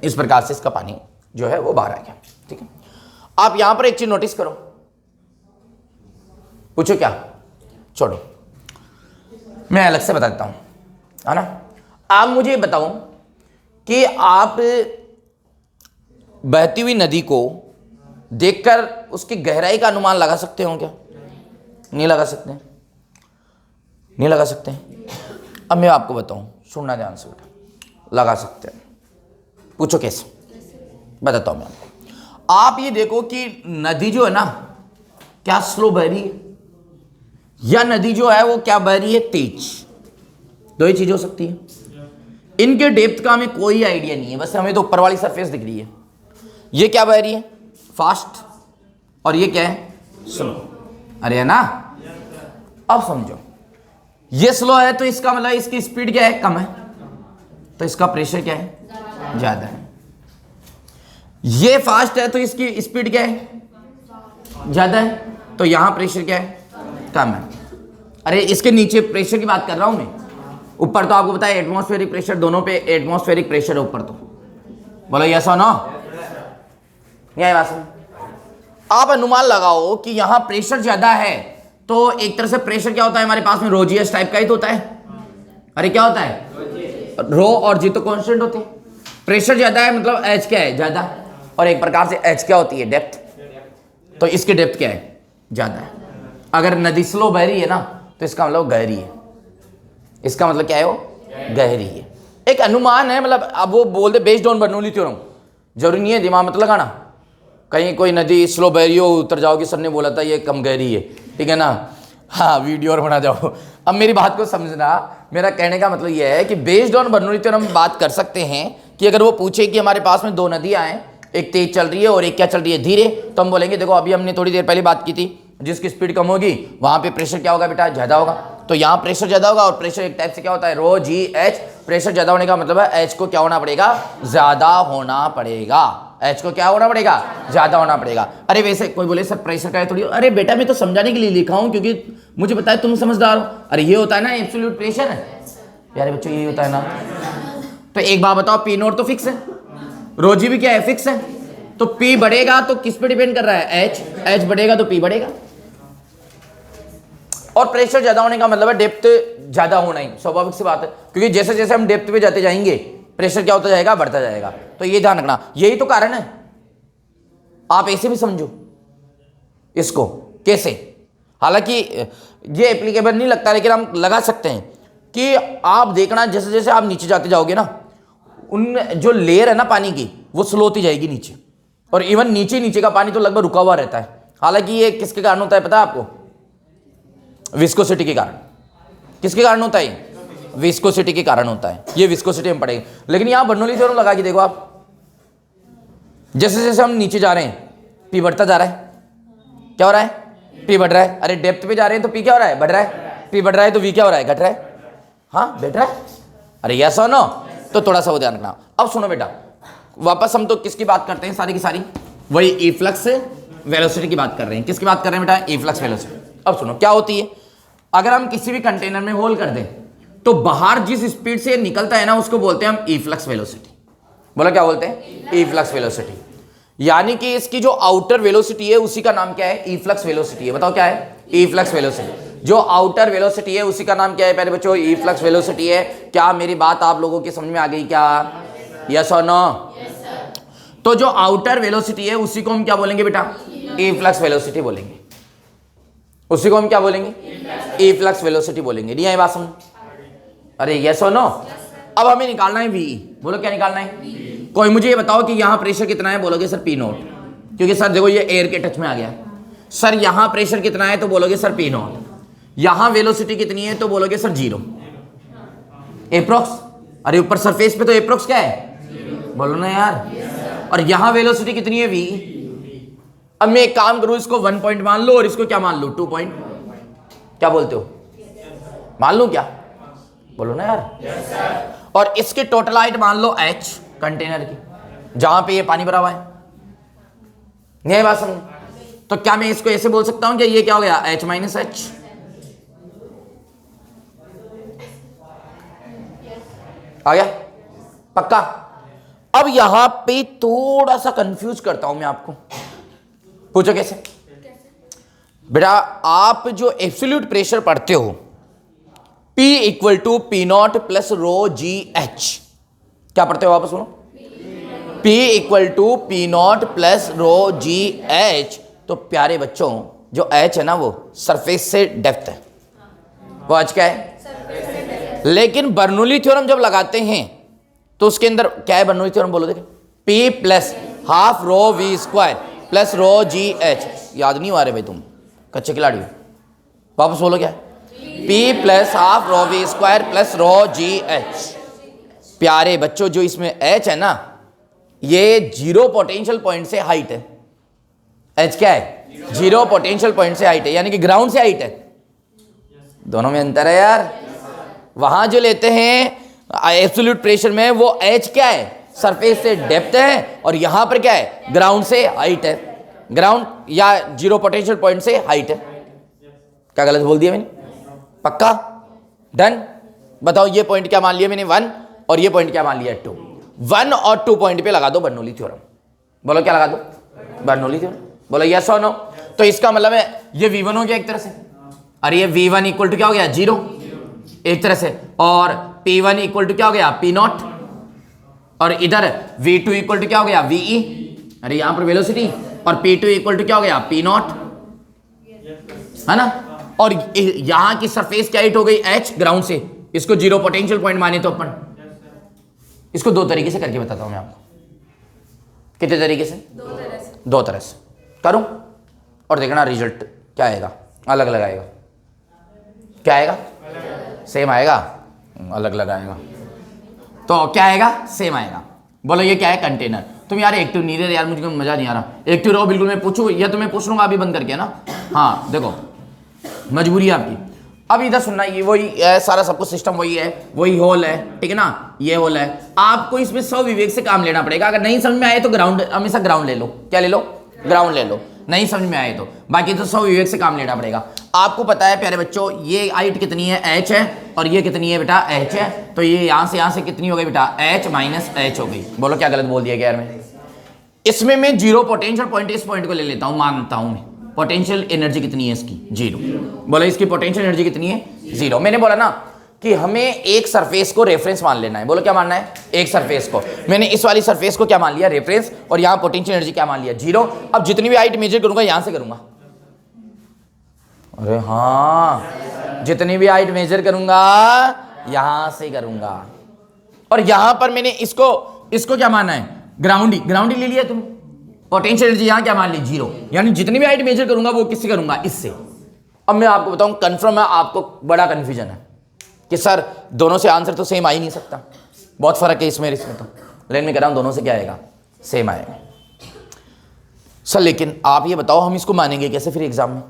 इस प्रकार से इसका पानी जो है वो बाहर आ गया, ठीक है। आप यहां पर एक चीज नोटिस करो, पूछो क्या? छोड़ो, मैं अलग से बता देता हूं, है ना। आप मुझे बताओ कि आप बहती हुई नदी को देखकर उसकी गहराई का अनुमान लगा सकते हो क्या? नहीं लगा सकते, नहीं लगा सकते। अब मैं आपको बताऊं, सुनना ध्यान से बेटा, लगा सकते हैं। पूछो कैसे? बताता हूं मैं आपको। आप ये देखो कि नदी जो है ना क्या स्लो बह रही है, या नदी जो है वो क्या बह रही है? तेज। दो ही चीज हो सकती है। इनके डेप्थ का हमें कोई आइडिया नहीं है, बस हमें तो ऊपर वाली सरफेस दिख रही है। ये क्या बह रही है? फास्ट, और ये क्या है? स्लो। अरे है ना। अब समझो, ये स्लो है तो इसका मतलब इसकी स्पीड क्या है? कम है, तो इसका प्रेशर क्या है? ज्यादा है। ये फास्ट है तो इसकी स्पीड क्या है? ज्यादा है, तो यहां प्रेशर क्या है? कम है। अरे इसके नीचे प्रेशर की बात कर रहा हूं मैं, ऊपर तो आपको पता है एटमॉस्फेरिक प्रेशर, दोनों पे एटमॉस्फेरिक प्रेशर है ऊपर तो। बोलो यस और नो। नहीं बात समझ? आप अनुमान लगाओ कि यहां प्रेशर ज्यादा है, तो एक तरह से प्रेशर क्या होता है हमारे पास में? रो जी एस टाइप का ही तो होता है। अरे क्या होता है? रो और जी तो कांस्टेंट होते हैं। प्रेशर ज्यादा है मतलब एच क्या है? ज्यादा। और एक प्रकार से एच क्या होती है? डेप्थ। तो इसकी डेप्थ क्या है? ज्यादा है। अगर नदी स्लो बह रही है ना तो इसका मतलब गहरी है। इसका मतलब क्या है? वो गहरी है। एक अनुमान है, मतलब अब वो बोल दे बेस्ड ऑन बर्नौली थ्योरम, जरूरी नहीं है दिमाग मत लगाना। कहीं कोई नदी स्लो बह रही हो, उतर जाओगे सर ने बोला था ये कम गहरी है, ठीक है ना। हाँ, वीडियो और बना जाओ। अब मेरी बात को समझना, मेरा कहने का मतलब यह है कि बेस्ड ऑन बर्नौली थ्योरम हम बात कर सकते हैं कि अगर वो पूछे कि हमारे पास में दो नदियां हैं, एक तेज चल रही है और एक क्या चल रही है? धीरे, तो हम बोलेंगे देखो अभी हमने थोड़ी देर पहले बात की थी, जिसकी स्पीड कम होगी वहां पे प्रेशर क्या होगा बेटा? ज्यादा होगा। तो यहाँ प्रेशर ज्यादा होगा, और प्रेशर एक टाइप से क्या होता है? रो जी एच। प्रेशर ज्यादा होने का मतलब है एच को क्या होना पड़ेगा? ज्यादा होना पड़ेगा। एच को क्या होना पड़ेगा? ज्यादा होना पड़ेगा। अरे वैसे कोई बोले सर प्रेशर का है थोड़ी, अरे बेटा मैं तो समझाने के लिए लिखा हूं क्योंकि मुझे पता है तुम समझदार हो। अरे ये होता है ना एब्सोल्यूट प्रेशर है यार बच्चों, ये होता है ना। तो एक बात बताओ, पी नोट तो फिक्स है, रो जी भी क्या है? फिक्स है। तो पी बढ़ेगा तो किस पे डिपेंड कर रहा है? एच। एच बढ़ेगा तो पी बढ़ेगा। और प्रेशर ज्यादा होने का मतलब है डेप्थ ज्यादा होना ही स्वाभाविक सी बात है, क्योंकि जैसे जैसे हम डेप्थ पे जाते जाएंगे प्रेशर क्या होता जाएगा? बढ़ता जाएगा। तो ये ध्यान रखना, यही तो कारण है। आप ऐसे भी समझो इसको कैसे, हालांकि ये एप्लीकेबल नहीं लगता लेकिन हम लगा सकते हैं कि आप देखना जैसे जैसे आप नीचे जाते जाओगे ना, उन जो लेयर है ना पानी की वो स्लो होती जाएगी नीचे, और इवन नीचे का पानी तो लगभग रुका हुआ रहता है। हालांकि ये किसके कारण होता है पता है आपको? विस्कोसिटी के कारण। किसके कारण होता है? विस्कोसिटी के कारण होता है। ये विस्कोसिटी में पड़ेगा। लेकिन यहां बर्नौली थ्योरम लगा के देखो आप, जैसे जैसे हम नीचे जा रहे हैं पी बढ़ता जा रहा है। क्या हो रहा है? पी बढ़ रहा है। अरे डेप्थ पे जा रहे हैं तो पी क्या हो रहा है? बढ़ रहा है। पी बढ़ रहा है तो वी क्या हो रहा है? घट रहा है। हाँ, बैठ रहा है। अरे यस और नो? तो थोड़ा सा वो ध्यान रखना। अब सुनो बेटा, वापस हम तो किसकी बात करते हैं? सारी की सारी वही ई फ्लक्स वेलोसिटी की बात कर रहे हैं। किसकी बात कर रहे हैं बेटा? ई फ्लक्स वेलोसिटी। अब सुनो क्या होती है, अगर हम किसी भी कंटेनर में होल कर दें तो बाहर जिस स्पीड से निकलता है ना उसको बोलते हैं हम ई फ्लक्स वेलोसिटी। बोला क्या बोलते हैं? ई फ्लक्स वेलोसिटी। यानी कि इसकी जो आउटर वेलोसिटी है उसी का नाम क्या है? ई फ्लक्स वेलोसिटी है। बताओ क्या है? ई फ्लक्स वेलोसिटी। जो आउटर वेलोसिटी है उसी का नाम क्या है? पहले बच्चों ई फ्लक्स वेलोसिटी है। क्या मेरी बात आप लोगों की समझ में आ गई क्या? यस और नो? तो जो आउटर वेलोसिटी है उसी को हम क्या बोलेंगे बेटा? ई फ्लक्स वेलोसिटी बोलेंगे। उसी को हम क्या बोलेंगे? ई फ्लक्स वेलोसिटी बोलेंगे। नहीं आई बात समझ? अरे यस और नो। अब हमें निकालना है वी। बोलो क्या निकालना है? कोई मुझे ये बताओ कि यहाँ प्रेशर कितना है? बोलोगे सर पी नॉट, क्योंकि सर देखो ये एयर के टच में आ गया। सर यहाँ प्रेशर कितना है? तो बोलोगे सर पी नॉट। यहाँ वेलोसिटी कितनी है? तो बोलोगे सर 0 एप्रोक्स। अरे ऊपर सरफेस पे तो एप्रोक्स क्या है? बोलो ना यार। और यहाँ वेलोसिटी कितनी है? वी। अब मैं एक काम करूं, इसको 1 पॉइंट मान लो और इसको क्या मान लो? 2 पॉइंट। क्या बोलते हो? मान लो क्या? बोलो ना यार। और इसकी टोटल हाइट मान लो h कंटेनर की, जहां पे ये पानी भरा हुआ है। नहीं बात समझ? तो क्या मैं इसको ऐसे बोल सकता हूं कि ये क्या हो गया? h minus h। आ गया? पक्का? अब यहां पे थोड़ा सा कंफ्यूज करता हूं मैं आपको। पूछो कैसे? बेटा आप जो एब्सोल्यूट प्रेशर पढ़ते हो P equal to p naught plus rho g h, क्या पढ़ते हो वापस सुनो? P equal to p naught plus rho g h. तो प्यारे बच्चों जो H है ना वो सरफेस से डेप्थ है, वो H क्या है? लेकिन बर्नौली थ्योरम जब लगाते हैं तो उसके अंदर क्या है? बर्नौली थ्योरम बोलो देखे, P plus half rho v square plus rho g h. याद नहीं आ रहे भाई तुम कच्चे खिलाड़ी हो? वापस बोलो क्या है? P plus half rho v square plus rho g h. प्यारे बच्चों जो इसमें H है ना, ये 0 पोटेंशियल पॉइंट से हाइट है। H क्या है? 0 पोटेंशियल पॉइंट से हाइट है, यानी कि ग्राउंड से हाइट है। दोनों में अंतर है यार। वहां जो लेते हैं एब्सोल्यूट प्रेशर में वो H क्या है? सरफेस से डेप्थ है, और यहां पर क्या है? ग्राउंड से हाइट है। ग्राउंड या 0 पोटेंशियल पॉइंट से हाइट है। क्या गलत बोल दिया मैंने? पक्का? डन? बताओ ये पॉइंट क्या मान लिया मैंने? 1, और ये पॉइंट क्या मान लिया? 2। 1 और 2 पॉइंट पे लगा दो बर्नौली थ्योरम। बोलो क्या लगा दो? Bernoulli theorem. बोलो यस और नो। तो इसका मतलब है ये V1 हो गया एक तरह से, और ये V1 इक्वल टू क्या हो गया? 0 एक तरह से, और P1 इक्वल टू क्या हो गया? P नॉट, और इधर V2 इक्वल टू क्या हो गया? VE, अरे यहां पर वेलोसिटी, और P2 इक्वल टू क्या हो गया? P नॉट, है ना? और यहां की सरफेस क्या हाइट हो गई? H ग्राउंड से। इसको 0 पोटेंशियल पॉइंट माने तो अपन इसको 2 तरीके से करके बताता हूं मैं आपको। कितने तरीके से? 2 तरह से करूं, और देखना रिजल्ट क्या आएगा? अलग अलग आएगा। क्या आएगा? सेम आएगा? अलग अलग आएगा। तो क्या आएगा? सेम आएगा। बोलो ये क्या है? कंटेनर। तुम यार एक्टिव नहीं रहे यार, मुझे मजा नहीं आ रहा। एक्टिव रहो बिल्कुल। मैं पूछूं या तो मैं पूछ लूंगा अभी बंद करके ना? हाँ देखो मजबूरी है आपकी। अब इधर सुनना, ये वही है सारा सब कुछ सिस्टम वही है, वही होल है, ठीक है ना? ये होल है। आपको इसमें स्वविवेक से काम लेना पड़ेगा। अगर नहीं समझ में आए तो ग्राउंड, हमेशा ग्राउंड ले लो। क्या ले लो? ग्राउंड ले लो। नहीं समझ में आए तो बाकी तो स्वविवेक से काम लेना पड़ेगा। आपको पता है प्यारे बच्चों ये हाइट कितनी है? H है, और ये कितनी है बेटा? H है। तो ये यहां से कितनी हो गई बेटा? H माइनस H हो गई। बोलो क्या गलत बोल दिया यार मैं? इसमें मैं 0 पोटेंशियल पॉइंट, इस पॉइंट को ले लेता हूं, मानता हूं मैं। पोटेंशियल एनर्जी कितनी है इसकी? 0। बोलो इसकी पोटेंशियल एनर्जी कितनी है? 0। मैंने बोला ना कि हमें एक सरफेस को रेफरेंस मान लेना है। बोलो क्या मानना है? एक सरफेस को। मैंने इस वाली सरफेस को क्या मान लिया? रेफरेंस। और यहां पोटेंशियल एनर्जी क्या मान लिया? 0। अब जितनी भी हाइट मेजर करूंगा यहां से करूंगा। अरे हाँ, जितनी भी हाइट मेजर करूंगा यहां से करूंगा। और यहां पर मैंने इसको क्या माना है? ग्राउंड ही ले लिया तुम। पोटेंशियल एनर्जी यहां क्या मान ली? 0। यानी जितनी भी हाइट मेजर करूंगा वो किससे करूंगा? इससे। अब मैं आपको बताऊं, कंफर्म है आपको बड़ा कंफ्यूजन है कि सर दोनों से आंसर तो सेम आ ही नहीं सकता, बहुत फर्क है इसमें तो। लेकिन मैं कह रहा हूं दोनों से क्या आएगा? सेम आएगा सर। लेकिन आप ये बताओ हम इसको मानेंगे कैसे फिर एग्जाम में?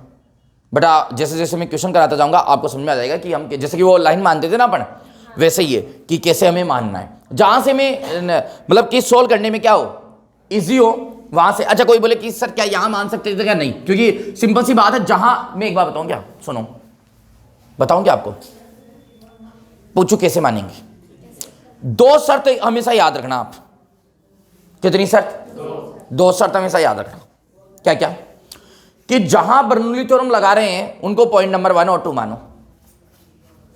बेटा जैसे जैसे मैं क्वेश्चन कराता जाऊंगा आपको समझ में आ जाएगा कि हम जैसे कि वो लाइन मानते थे ना अपन, वैसे ही है कि कैसे हमें मानना है। जहां से मैं मतलब कि सोल्व करने में क्या हो? इजी हो वहां से। अच्छा कोई बोले कि सर क्या यहां मान सकते थे? क्या नहीं, क्योंकि सिंपल सी बात है। जहां मैं एक बार बताऊं क्या? सुनो बताऊं क्या आपको? पूछू कैसे मानेंगे? 2 शर्त हमेशा याद रखना आप। कितनी शर्त? 2 शर्त हमेशा याद रखना। क्या क्या? कि जहां बर्नौली थ्योरम लगा रहे हैं उनको पॉइंट नंबर 1 और 2 मानो।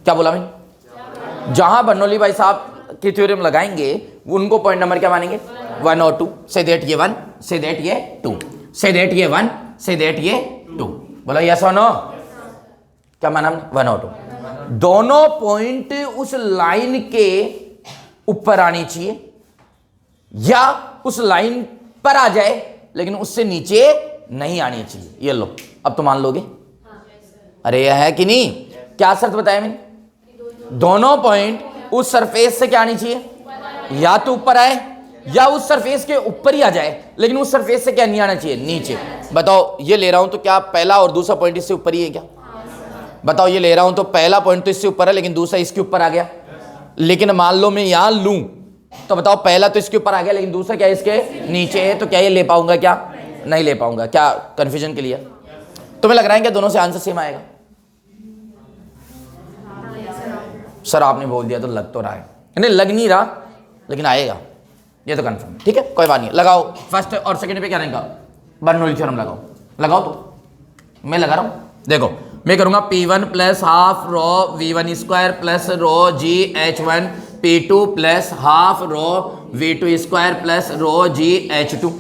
क्या बोला मैंने? जहां बर्नौली भाई साहब की थ्योरम लगाएंगे उनको पॉइंट नंबर क्या मानेंगे? 1 और 2। से दैट ये 1, से दैट ये 2, से दैट ये 1, से दैट ये 2। बोलो यस और नो? क्या माना हमने? 1 और 2। दोनों पॉइंट उस लाइन के ऊपर आनी चाहिए या उस लाइन पर आ जाए लेकिन उससे नीचे नहीं आनी चाहिए। ये लो, अब तो मान लोगे? अरे यह है कि नहीं? क्या शर्त बताया मैंने? दोनों पॉइंट उस सरफेस से क्या आनी चाहिए, या तो ऊपर आए या उस सरफेस के ऊपर ही आ जाए, लेकिन उस सरफेस से क्या नहीं आना चाहिए, नीचे। बताओ ये ले रहा हूं तो क्या पहला और दूसरा पॉइंट इससे ऊपर ही है क्या? बताओ ये ले रहा हूं तो पहला पॉइंट तो इससे ऊपर है लेकिन दूसरा इसके ऊपर आ गया। लेकिन मान लो मैं यहां लूं तो बताओ पहला तो इसके ऊपर आ गया लेकिन दूसरा क्या इसके नीचे है, तो क्या ये ले पाऊंगा? क्या नहीं ले पाऊंगा। क्या कंफ्यूजन के लिए? तुम्हें लग रहा है क्या दोनों से आंसर सेम आएगा? सर आपने बोल दिया तो लग तो रहा है, नहीं लग नहीं रहा लेकिन आएगा, ये तो कंफर्म। ठीक है कोई बात नहीं। लगाओ फर्स्ट और सेकंड पे क्या रहेगा? बर्नौली थ्योरम लगाओ। लगाओ तो मैं लगा रहा हूं। देखो मैं करूंगा P1 plus half rho V1 square plus rho GH1, P2 plus half rho V2 square plus rho GH2।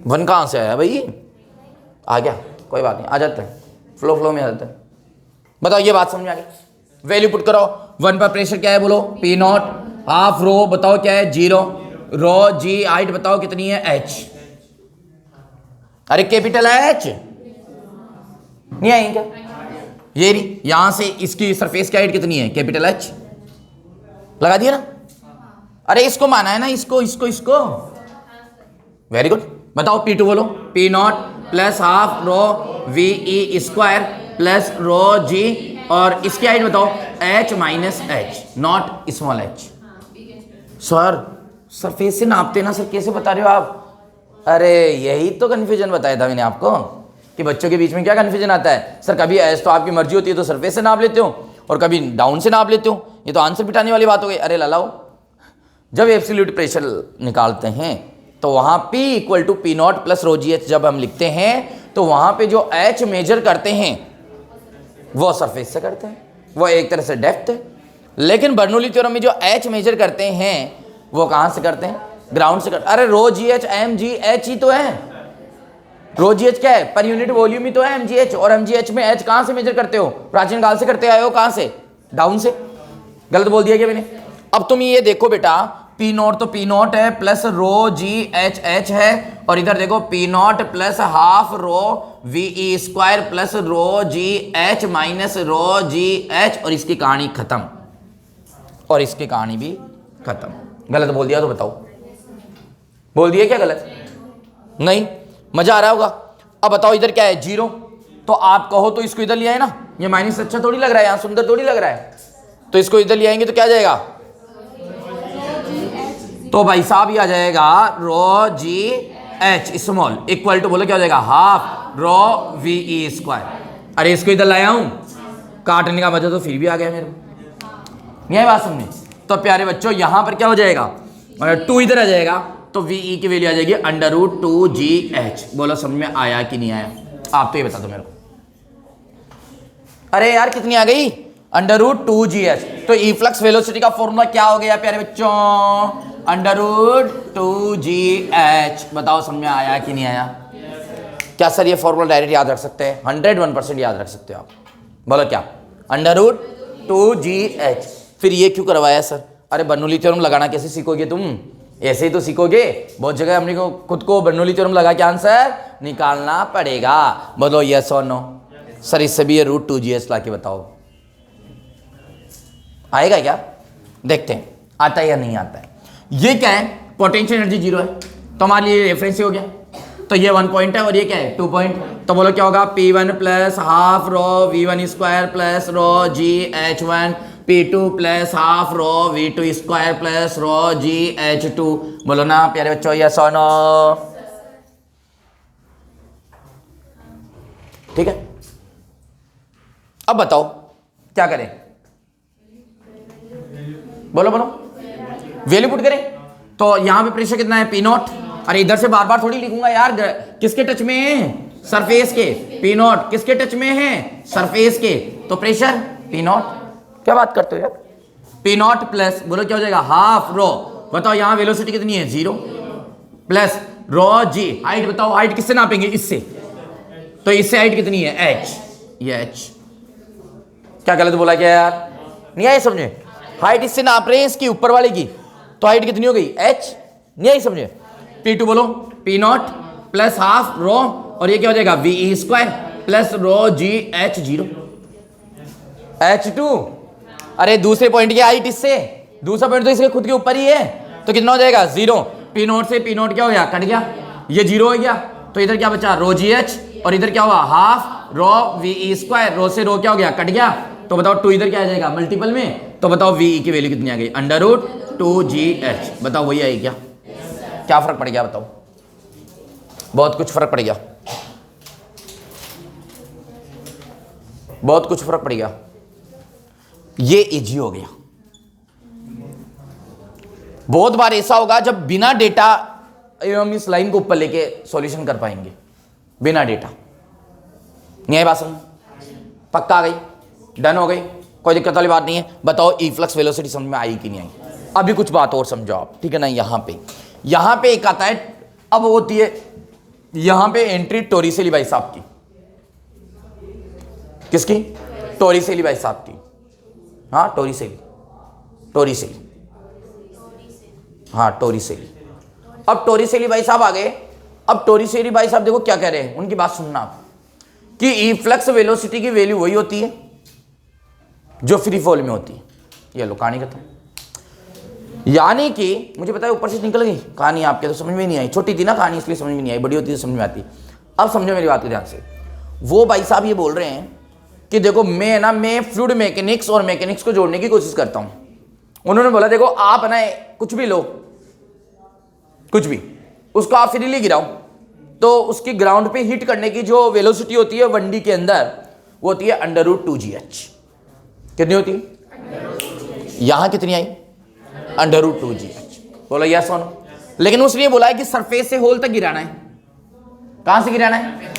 1 कहां से आया भाई? आ गया, कोई बात नहीं, आ जाते हैं, फ्लो में आ जाते हैं। बताओ ये बात समझ में आ गई? वैल्यू पुट करो। 1 पर प्रेशर क्या है बोलो? P not. हाफ रो बताओ क्या है? 0। रो जी हाइट बताओ कितनी है? H। अरे कैपिटल H नहीं आएंगे क्या? ये रही, यहां से इसकी सरफेस की हाइट कितनी है? Capital H। लगा दिया ना? अरे इसको माना है ना, इसको। Very good. बताओ P2 बोलो। P नॉट प्लस हाफ रो VE स्क्वायर प्लस रो G, और इसकी हाइट बताओ H minus H not small h। Sir surface से नापते ना सर, कैसे बता रहे हो आप? अरे यही तो कंफ्यूजन बताया था मैंने आपको कि बच्चों के बीच में क्या कंफ्यूजन आता है। सर कभी एस तो आपकी मर्जी होती है तो सरफेस से नाप लेते हो और कभी डाउन से नाप लेते हो, ये तो आंसर बिठाने वाली बात हो गई। अरे लालाओ, जब एब्सोल्यूट प्रेशर निकालते हैं तो वहां P equal to P naught plus rho GH जब हम लिखते हैं तो वहां पे जो H मेजर करते हैं वो सरफेस से करते हैं, वो एक तरह से डेप्थ है। लेकिन बर्नौली थ्योरम में जो H मेजर करते हैं वो कहां से करते हैं? ग्राउंड से करते हैं। अरे रो GH MGH ही तो है। रो GH क्या है? पर यूनिट वॉल्यूम ही तो है MGH, और MGH में H कहां से मेजर करते हो? प्राचीन काल से करते आए हो। कहां से? डाउन से। गलत बोल दिया क्या मैंने? अब तुम ये देखो बेटा, P नॉट तो P नॉट है प्लस रो GH है, और इधर देखो P नॉट प्लस हाफ रो VE square plus rho GH minus rho GH, और इसकी कहानी खत्म, और इसकी कहानी भी खत्म। गलत बोल दिया तो बताओ, बोल दिया क्या गलत? नहीं, मजा आ रहा होगा। अब बताओ इधर क्या है? 0। तो आप कहो तो इसको इधर ले आए ना, ये माइनस अच्छा थोड़ी लग रहा है, यहां सुंदर थोड़ी लग रहा है, तो इसको इधर ले आएंगे तो क्या जाएगा? तो भाई साहब ये आ जाएगा रो GH स्मॉल इक्वल टू बोलो क्या हो जाएगा? Half rho VE square. अरे इसको इधर लाया हूं, काटने का मजा तो फिर भी आ गया मेरे को। यही बात समझे? तो प्यारे बच्चों यहां पर क्या हो जाएगा? और 2 इधर आ जाएगा तो VE की वैल्यू आ जाएगी √2GH। बोलो समझ में आया कि नहीं आया? आप तो ये बता दो मेरे को। अरे यार कितनी आ गई? √2GH। तो इफ्लक्स वेलोसिटी का फॉर्मूला क्या हो गया प्यारे बच्चों? √2GH। बताओ समझ में आया कि नहीं आया? क्या सर ये फॉर्मूला डायरेक्ट याद रख सकते हैं? 101% याद रख सकते हो आप। बोलो क्या? √2GH। फिर ये क्यों करवाया सर? अरे बर्नौली थ्योरम लगाना कैसे सीखोगे तुम? ऐसे ही तो सीखोगे। बहुत जगह हमने को खुद को बर्नौली थ्योरम लगा के आंसर निकालना पड़ेगा। बोलो यस और नो। सर इससे भी ये √2GH ला के बताओ, आएगा क्या? देखते हैं आता है या नहीं आता है। ये क्या है? पोटेंशियल एनर्जी 0 है तो हमारे लिए रेफरेंस हो गया। तो ये 1 पॉइंट है और ये क्या है? 2 पॉइंट। तो बोलो क्या होगा? P1 plus half rho V1 square plus rho GH1, P2 plus half rho V2 square plus rho GH2। बोलो ना प्यारे बच्चों यस और नो। ठीक है, अब बताओ क्या करें? बोलो वैल्यू पुट करें। तो यहां पे प्रेशर कितना है? P not. अरे इधर से बार बार थोड़ी लिखूंगा यार, किसके टच में है? सरफेस के। P नॉट किसके टच में है? सरफेस के। तो प्रेशर P नॉट। क्या बात करते हो यार? P नॉट प्लस बोलो क्या हो जाएगा? Half rho. बताओ यहां वेलोसिटी कितनी है? 0 प्लस रो G। हाइट बताओ, हाइट किससे नापेंगे? इससे। तो इससे हाइट कितनी है? H। ये H। क्या गलत बोला क्या यार, नहीं आई समझे? हाइट इससे नाप रहे हैं इसकी ऊपर वाले की, तो हाइट कितनी हो गई h, नहीं आई समझे? P2 बोलो, P0 प्लस हाफ रो, और ये क्या हो जाएगा VE स्क्वायर प्लस रो GH0 H2। अरे दूसरे पॉइंट की हाइट इससे, दूसरा पॉइंट तो इसके खुद के ऊपर ही है, तो कितना हो जाएगा 0। P0 से P0 क्या हो गया, कट गया, ये 0 हो गया, तो इधर क्या बचा रो GH, और इधर क्या हुआ हाफ रो VE स्क्वायर, रो से रो क्या हो गया, कट गया, तो बताओ 2 इधर क्या आ जाएगा मल्टीपल में, तो बताओ VE की वैल्यू कितनी आ गई, √2GH। बताओ वही आई क्या? क्या फर्क पड़ गया बताओ? बहुत कुछ फर्क पड़ गया, बहुत कुछ फर्क पड़ गया, ये इजी हो गया। बहुत बार ऐसा होगा जब बिना डेटा हम इस लाइन को ऊपर लेके सॉल्यूशन कर पाएंगे, बिना डेटा। नहीं है बात समझ? पक्का आ गई, डन हो गई, कोई दिक्कत वाली बात नहीं है। बताओ ई फ्लक्स वेलोसिटी समझ में आई कि नहीं आई? अभी कुछ बात और समझो आप, ठीक है ना? यहां पे एक आता है, अब होती है यहां पे एंट्री टोरिसेली भाई साहब की, किसकी? टोरिसेली भाई साहब की, हाँ टोरिसेली, हाँ टोरिसेली। अब टोरिसेली भाई साहब आ गए। अब टोरिसेली भाई साहब देखो क्या कह रहे हैं, उनकी बात सुनना आप, कि ई फ्लक्स वेलोसिटी की वैल्यू वही होती है जो फ्री फॉल में होती है। ये लो कहानी खत्म। यानी कि मुझे पता है ऊपर से निकल गई कहानी, आपके तो समझ में नहीं आई, छोटी थी ना कहानी इसलिए समझ में नहीं आई, बड़ी होती तो समझ में आती। अब समझो मेरी बात को ध्यान से। वो भाई साहब ये बोल रहे हैं कि देखो मैं फ्लूइड मैकेनिक्स और मैकेनिक्स को जोड़ने की कोशिश करता हूं। उन्होंने बोला देखो आप ना कुछ भी लो, कुछ भी, उसको आप फ्रीली गिराओ, तो उसकी ग्राउंड पे हिट करने की जो वेलोसिटी होती है 1D के अंदर, वो होती है √2GH। कितनी होती है? यहां कितनी आई? √2GH। बोलो यस और नो। लेकिन उसने बोला है कि सरफेस से होल तक गिराना है। कहां से गिराना है?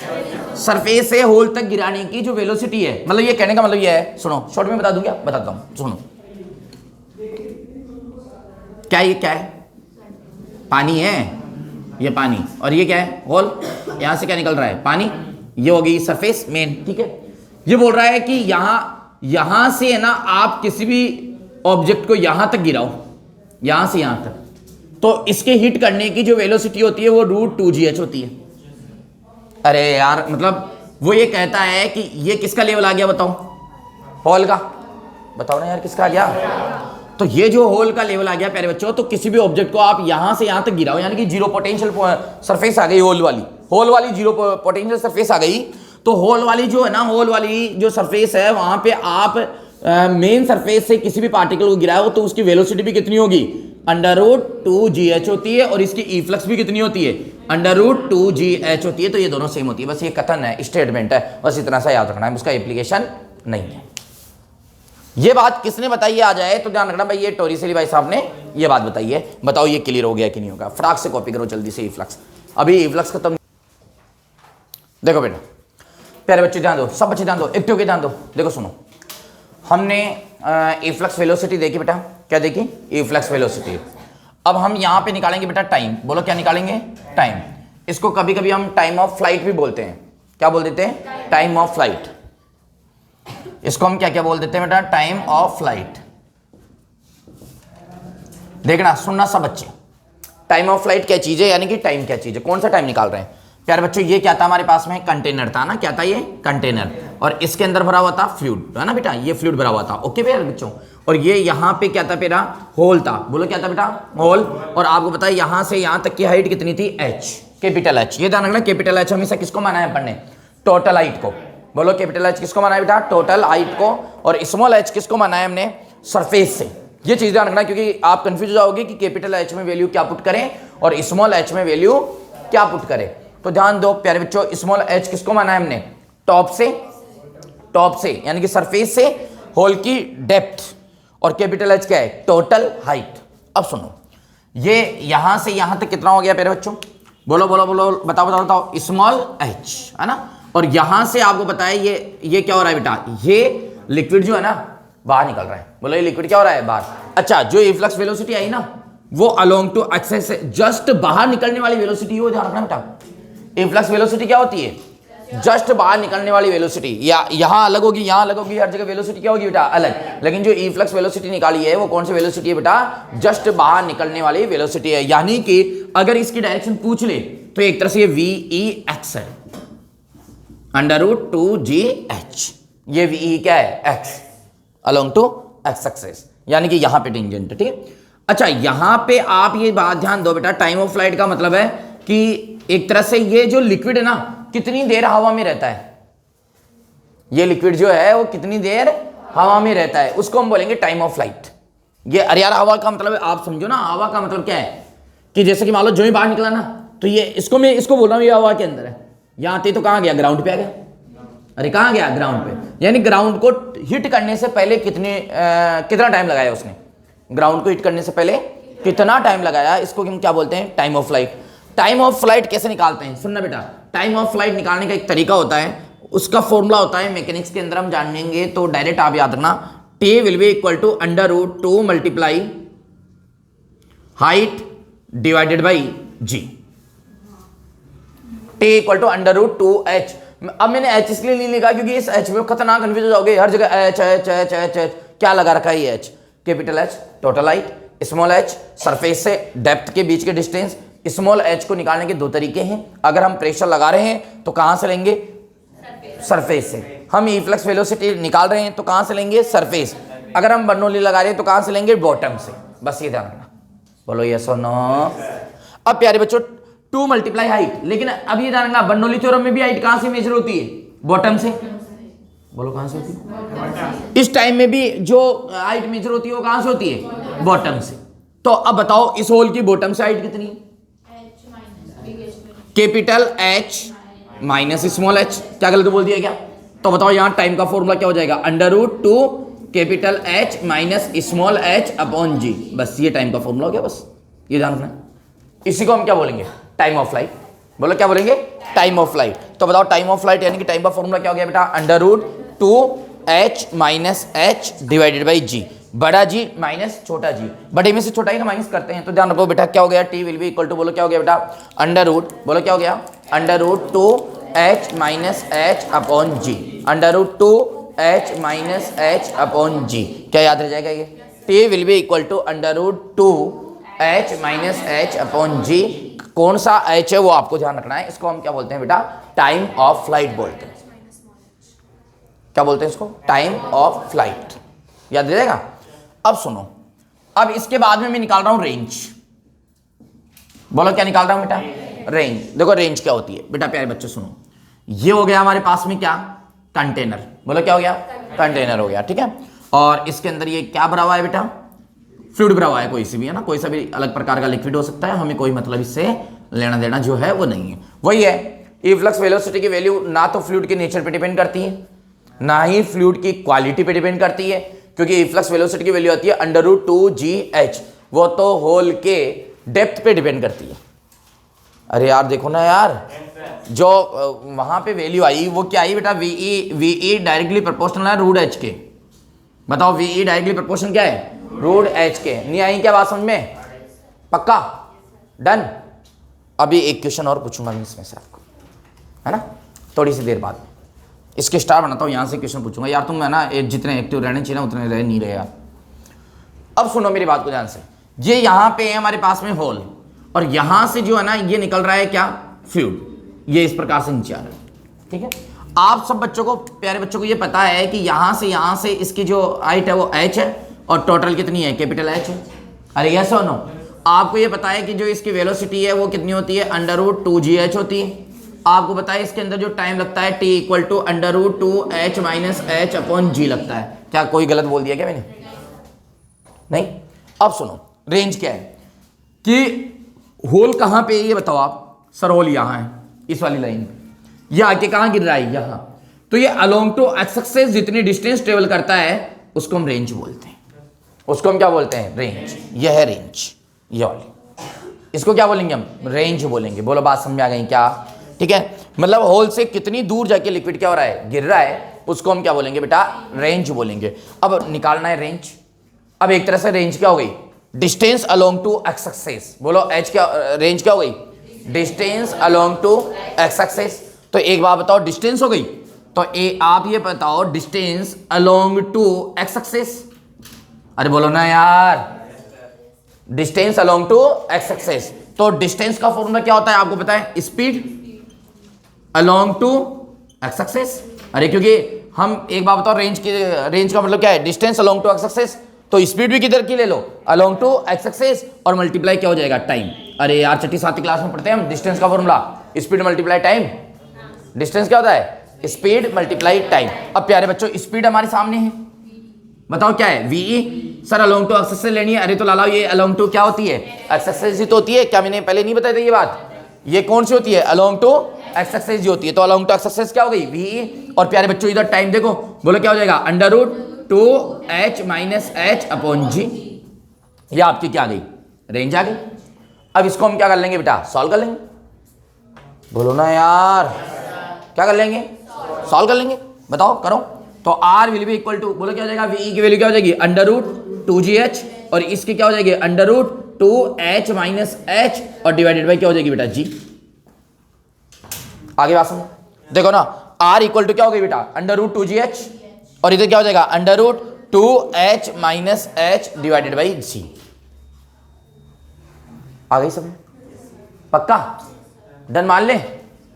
सरफेस से होल तक गिराने की जो वेलोसिटी है, मतलब ये कहने का मतलब ये है, सुनो शॉर्ट में बता दूं क्या? बताता हूं, सुनो। क्या ये क्या है? पानी है, ये पानी, और ये क्या है? होल। यहां से क्या निकल रहा है? पानी। ये होगी सरफेस मेन, ठीक है। ये बोल रहा है कि यहां से है ना, आप किसी भी ऑब्जेक्ट को यहां तक गिराओ, यहां से यहां तक, तो इसके हिट करने की जो वेलोसिटी होती है वो √2GH होती है। अरे यार मतलब वो ये कहता है कि ये किसका लेवल आ गया बताओ? होल का। बताओ ना यार किसका आ गया? तो ये जो होल का लेवल आ गया प्यारे बच्चों, तो किसी भी ऑब्जेक्ट को आप यहां से यहां तक गिराओ, यानी कि जीरो पोटेंशियल सरफेस आ गई, होल वाली जीरो पोटेंशियल सरफेस आ गई। तो होल वाली जो है ना, होल वाली जो सरफेस है, वहां पे आप मेन सरफेस से किसी भी पार्टिकल को गिराओ तो उसकी वेलोसिटी भी कितनी होगी? √2GH होती है, और इसकी ई फ्लक्स भी कितनी होती है? √2GH होती है। तो ये दोनों सेम होती है, बस ये कथन है, स्टेटमेंट है, बस इतना सा याद रखना है, उसका एप्लीकेशन नहीं है। ये बात किसने बताई आ जाए तो ध्यान रखना भाई, ये टोरिसेली भाई साहब ने ये बात बताई है। बताओ ये क्लियर हो गया कि नहीं होगा? फटाक से कॉपी करो जल्दी से ई फ्लक्स। अभी ई फ्लक्स खत्म। देखो बेटा, प्यारे बच्चे ध्यान दो, सब बच्चे ध्यान दो, एक्टिव के ध्यान दो। देखो सुनो, हमने ई फ्लक्स वेलोसिटी देखी बेटा, क्या देखी? ई फ्लक्स वेलोसिटी। अब हम यहां पे निकालेंगे बेटा टाइम। बोलो क्या निकालेंगे? टाइम। इसको कभी कभी हम टाइम ऑफ फ्लाइट भी बोलते हैं। क्या बोल देते हैं? Time of flight. इसको हम क्या क्या बोल देते हैं बेटा? Time of flight. देखना सुनना सब बच्चे, टाइम ऑफ फ्लाइट क्या चीज है, यानी कि टाइम क्या चीज है, कौन सा टाइम निकाल रहे हैं प्यारे बच्चों? ये क्या था हमारे पास में? कंटेनर था ना, क्या था ये? कंटेनर, और इसके अंदर भरा हुआ था फ्लूइड, है ना बेटा? ये फ्लूइड भरा हुआ था, ओके प्यारे बच्चों। और ये यहाँ पे क्या था मेरा? होल था। बोलो क्या था बेटा? होल। और आपको पता है यहां से यहां तक की हाइट कितनी थी? H, capital H। ये ध्यान रखना, कैपिटल H हमेशा किसको माना है अपन ने? टोटल हाइट को। बोलो कैपिटल H किसको माना है बेटा? टोटल हाइट को। और स्मॉल h किसको माना है हमने? सरफेस से। ये चीज ध्यान रखना, क्योंकि आप कंफ्यूज हो जाओगे कि कैपिटल H में वैल्यू क्या पुट करें और स्मॉल h में वैल्यू क्या पुट करें। तो ध्यान दो प्यारे बच्चों, स्मॉल h किसको माना है हमने? टॉप से यानी कि सरफेस से होल की डेप्थ, और कैपिटल H क्या है? Total height. अब सुनो, ये यहां से यहां तक कितना हो गया प्यारे बच्चों? बोलो बोलो बोलो, बताओ। स्मॉल h, है ना? और यहां से आपको पता है ये क्या हो रहा है बेटा? ये लिक्विड जो है ना बाहर निकल रहा है। बोलो ये लिक्विड क्या हो रहा है? बाहर। अच्छा, जो ई फ्लक्स वेलोसिटी आई ना, वो अलोंग टू एक्सेस से जस्ट बाहर निकलने वाली वेलोसिटी हो, ध्यान रखना बेटा। ई फ्लक्स वेलोसिटी क्या होती है? जस्ट बाहर निकलने वाली वेलोसिटी, या यहाँ अलग होगी, यहाँ अलग होगी, हर जगह वेलोसिटी क्या होगी बेटा अलग, लेकिन जो ई फ्लक्स वेलोसिटी निकाली है वो कौन सी वेलोसिटी है बेटा, जस्ट बाहर निकलने वाली वेलोसिटी है। यानी कि अगर इसकी डायरेक्शन पूछ ले तो एक तरह से ये वी ई एक्स है, √2gh, ये वी ई क्या है x along to x axis, यानी कि यहां पे टेंजेंट, ठीक है। अच्छा यहां पे आप ये बात ध्यान दो बेटा, टाइम ऑफ फ्लाइट का मतलब है कि एक तरह से ये जो लिक्विड है ना कितनी देर हवा में रहता है, ये लिक्विड जो है वो कितनी देर हवा में रहता है, उसको हम बोलेंगे टाइम ऑफ फ्लाइट। ये अरे यार हवा का मतलब आप समझो ना, हवा का मतलब क्या है कि जैसे कि मान लो जो ही बाहर निकला ना, तो ये इसको मैं इसको बोल रहा हूँ ये हवा के अंदर है, यहां आते तो कहां गया, ग्राउंड पे आ गया, अरे कहां गया ग्राउंड पे, यानी ग्राउंड को हिट करने से पहले कितना टाइम लगाया उसने, ग्राउंड को हिट करने से पहले कितना टाइम लगाया, इसको हम क्या बोलते हैं time of flight. Time of flight कैसे निकालते हैं, सुनना बेटा, टाइम ऑफ फ्लाइट निकालने का एक तरीका होता है, उसका फॉर्मूला होता है मैकेनिक्स के अंदर हम जानेंगे, तो डायरेक्ट आप याद रखना, t will be equal to √2 multiply height divided by g, t equal to √2h। अब मैंने h इसलिए नहीं लिखा क्योंकि इस h में खतरनाक कंफ्यूज हो जाओगे, हर जगह h क्या लगा रखा है ये h, capital H total height, small h surface से डेप्थ के बीच के डिस्टेंस। स्मॉल h को निकालने के दो तरीके हैं, अगर हम प्रेशर लगा रहे हैं तो कहां से लेंगे, सरफेस से, हम ई फ्लक्स वेलोसिटी निकाल रहे हैं तो कहां से लेंगे, सरफेस, अगर हम बर्नौली लगा रहे हैं तो कहां से लेंगे, बॉटम से, बस ये ध्यान रखना, बोलो यस और नो। अब प्यारे बच्चों 2 मल्टीप्लाई हाइट, लेकिन अब ये ध्यान रखना बर्नौली थ्योरम में भी हाइट कहां से मेजर होती है, बॉटम से, बोलो कहां से होती है, इस टाइम में भी जो हाइट मेजर होती है वो कहां से होती है, बॉटम से। तो अब बताओ इस होल की बॉटम से हाइट कितनी है, capital H minus small h, क्या गलत बोल दिया क्या, तो बताओ यहां टाइम का फॉर्मूला क्या हो जाएगा, √2 capital H minus small h upon g, बस ये टाइम का फॉर्मूला हो गया, बस ये ध्यान रखना, इसी को हम क्या बोलेंगे, टाइम ऑफ फ्लाइट, बोलो क्या बोलेंगे, टाइम ऑफ फ्लाइट। तो बताओ टाइम ऑफ फ्लाइट यानी कि टाइम का फॉर्मूला क्या हो गया बेटा, √2h minus h divided by g, बड़ा G माइनस छोटा G, बड़े में से छोटा ही ना माइनस करते हैं, तो ध्यान रखो बेटा क्या हो गया, T will be equal to, बोलो क्या हो गया बेटा, बोलो क्या हो गया, √2h minus h upon g, √2h minus h upon g, क्या याद रह जाएगा ये, T will be equal to √2h minus h upon g, कौन सा h है वो आपको ध्यान रखना है, इसको हम क्या बोलते हैं बेटा, टाइम ऑफ फ्लाइट बोलते हैं, क्या बोलते हैं इसको, टाइम ऑफ फ्लाइट, याद रह जाएगा। अब सुनो, अब इसके बाद में मैं निकाल रहा हूं रेंज, बोलो क्या निकाल रहा हूं बेटा, रेंज। देखो रेंज क्या होती है बेटा, प्यारे बच्चों सुनो, ये हो गया हमारे पास में क्या, कंटेनर, बोलो क्या हो गया, कंटेनर हो गया, ठीक है, और इसके अंदर ये क्या भरा हुआ है बेटा, फ्लूइड भरा हुआ है, कोई सी भी है ना, कोई सा भी अलग प्रकार का लिक्विड हो सकता है, हमें कोई मतलब इससे लेना देना जो है वो नहीं है। वही है ई फ्लक्स वेलोसिटी की वैल्यू ना तो फ्लूइड के नेचर पे डिपेंड करती है, ना ही फ्लूइड की क्वालिटी पे डिपेंड करती है, क्योंकि ई फ्लक्स वेलोसिटी की वैल्यू आती है √2gh, वो तो होल के डेप्थ पे डिपेंड करती है। अरे यार देखो ना यार, जो वहां पे वैल्यू आई वो क्या आई बेटा, वीई डायरेक्टली प्रोपोर्शनल है √h के, बताओ वीई डायरेक्टली प्रोपोर्शनल क्या है, √h के, नहीं आई क्या बात समझ में, पक्का डन। अभी एक क्वेश्चन और पूछूंगा मैं इसमें से आपको, है ना, थोड़ी सी देर बाद इसके स्टार बनाता हूँ, यहाँ से क्वेश्चन पूछूंगा, यार तुम है ना जितने एक्टिव रहने चाहिए ना उतने रह नहीं रहे यार। अब सुनो मेरी बात को ध्यान से, ये यहाँ पे है हमारे पास में होल, और यहाँ से जो है ना ये निकल रहा है क्या, फ्लूइड, ये इस प्रकार से नीचे आ रहा है, ठीक है। आप सब बच्चों को, प्यारे बच्चों को ये पता है कि यहाँ से इसकी जो हाइट है वो h है, और टोटल कितनी है, कैपिटल H है, अरे यस और नो। आपको ये पता है कि जो इसकी वेलोसिटी है वो कितनी होती है, √2gh होती है। आपको पता है इसके अंदर जो टाइम लगता है t equal to √2h minus h upon g लगता है। क्या कोई गलत बोल दिया क्या मैंने, नहीं। अब सुनो रेंज क्या है, कि होल कहां पे है ये बताओ आप, सर होल यहां है इस वाली लाइन पे, ये आके कहां गिर रहा है, यहां, तो ये अलोंग टू एक्स एक्सिस जितनी डिस्टेंस ट्रेवल करता है उसको हम रेंज बोलते हैं, उसको हम क्या बोलते हैं, रेंज। यह है रेंज, ये वाली, इसको क्या बोलेंगे हम, रेंज बोलेंगे। बोलो बात समझ आ गई क्या, ठीक है, मतलब होल से कितनी दूर जाके लिक्विड क्या हो रहा है, गिर रहा है, उसको हम क्या बोलेंगे बेटा, रेंज बोलेंगे। अब निकालना है रेंज। अब एक तरह से रेंज क्या हो गई, distance along to x axis, बोलो एच क्या, रेंज क्या हो गई, distance along to x axis. तो एक बात बताओ, डिस्टेंस हो गई। तो आप ये बताओ distance along to x axis. अरे बोलो ना यार, distance along to x axis. तो डिस्टेंस का फॉर्मूला क्या होता है आपको पता है? Speed along to x axis. अरे क्योंकि हम एक बात बताओ, रेंज का मतलब क्या है? Distance along to x axis. तो स्पीड भी किधर की ले लो? अलोंग टू एक्स एक्सिस, और मल्टीप्लाई क्या हो जाएगा? टाइम। अरे यार छठी सातवीं क्लास में पढ़ते हैं हम डिस्टेंस का formula, speed multiply time. Distance क्या होता है? Speed multiply time. अब प्यारे बच्चों स्पीड हमारे सामने है, बताओ क्या है? V e. Sir along to x axis लेनी है। अरे तो लाला ये अलोंग टू क्या होती है? एक्स एक्सिस ही तो होती है। क्या मैंने पहले नहीं बताया था ये बात? ये कौन सी होती है? अलोंग टू एक्स एक्सिस ही होती है। तो अलोंग टू एक्स एक्सिस क्या हो गई? वीई। और प्यारे बच्चों इधर टाइम देखो, बोलो क्या हो जाएगा? Under root 2h minus H upon G. ये आपकी क्या आ गई? रेंज आ गई। अब इसको हम क्या कर लेंगे बेटा? सॉल्व कर लेंगे। बोलो ना यार, क्या कर लेंगे? सॉल्व कर लेंगे। बताओ करो। तो r will be equal to, बोलो क्या हो जाएगा? वी की वैल्यू क्या हो जाएगी? अंडर रूट 2gh, और इसकी क्या हो जाएगी? Under root 2h minus h, और डिवाइडेड बाई क्या हो जाएगी बेटा? जी। आगे बात समझो, देखो ना, r इक्वल टू क्या हो गई बेटा? अंडर रूट 2gh, और इधर क्या हो जाएगा? Under root 2h minus H divided by G. आ गई समझ? पक्का? डन मान ले?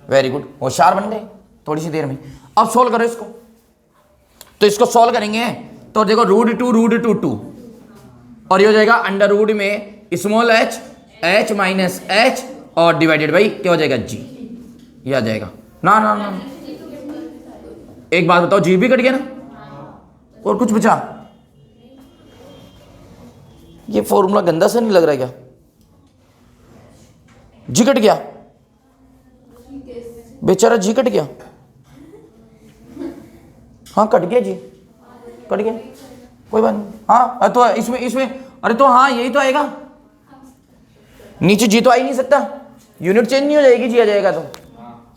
वेरी गुड, होशियार बन रहे थोड़ी सी देर में। अब सोल्व करो इसको। तो इसको सोल्व करेंगे तो देखो रूट टू 2, और ये हो जाएगा अंडर रूट में स्मॉल h माइनस एच, और डिवाइडेड बाई क्या हो जाएगा? जी। ये आ जाएगा ना ना ना। एक बात बताओ, जी भी कट गया ना, और कुछ बचा? ये फॉर्मूला गंदा सा नहीं लग रहा है क्या? जी कट गया बेचारा, जी कट गया। हाँ कट गया जी, कट गया, कोई बात नहीं। हाँ तो इसमें अरे तो हाँ यही तो आएगा, नीचे जी तो आ ही नहीं सकता, यूनिट चेंज नहीं हो जाएगी, जी आ जाएगा तो।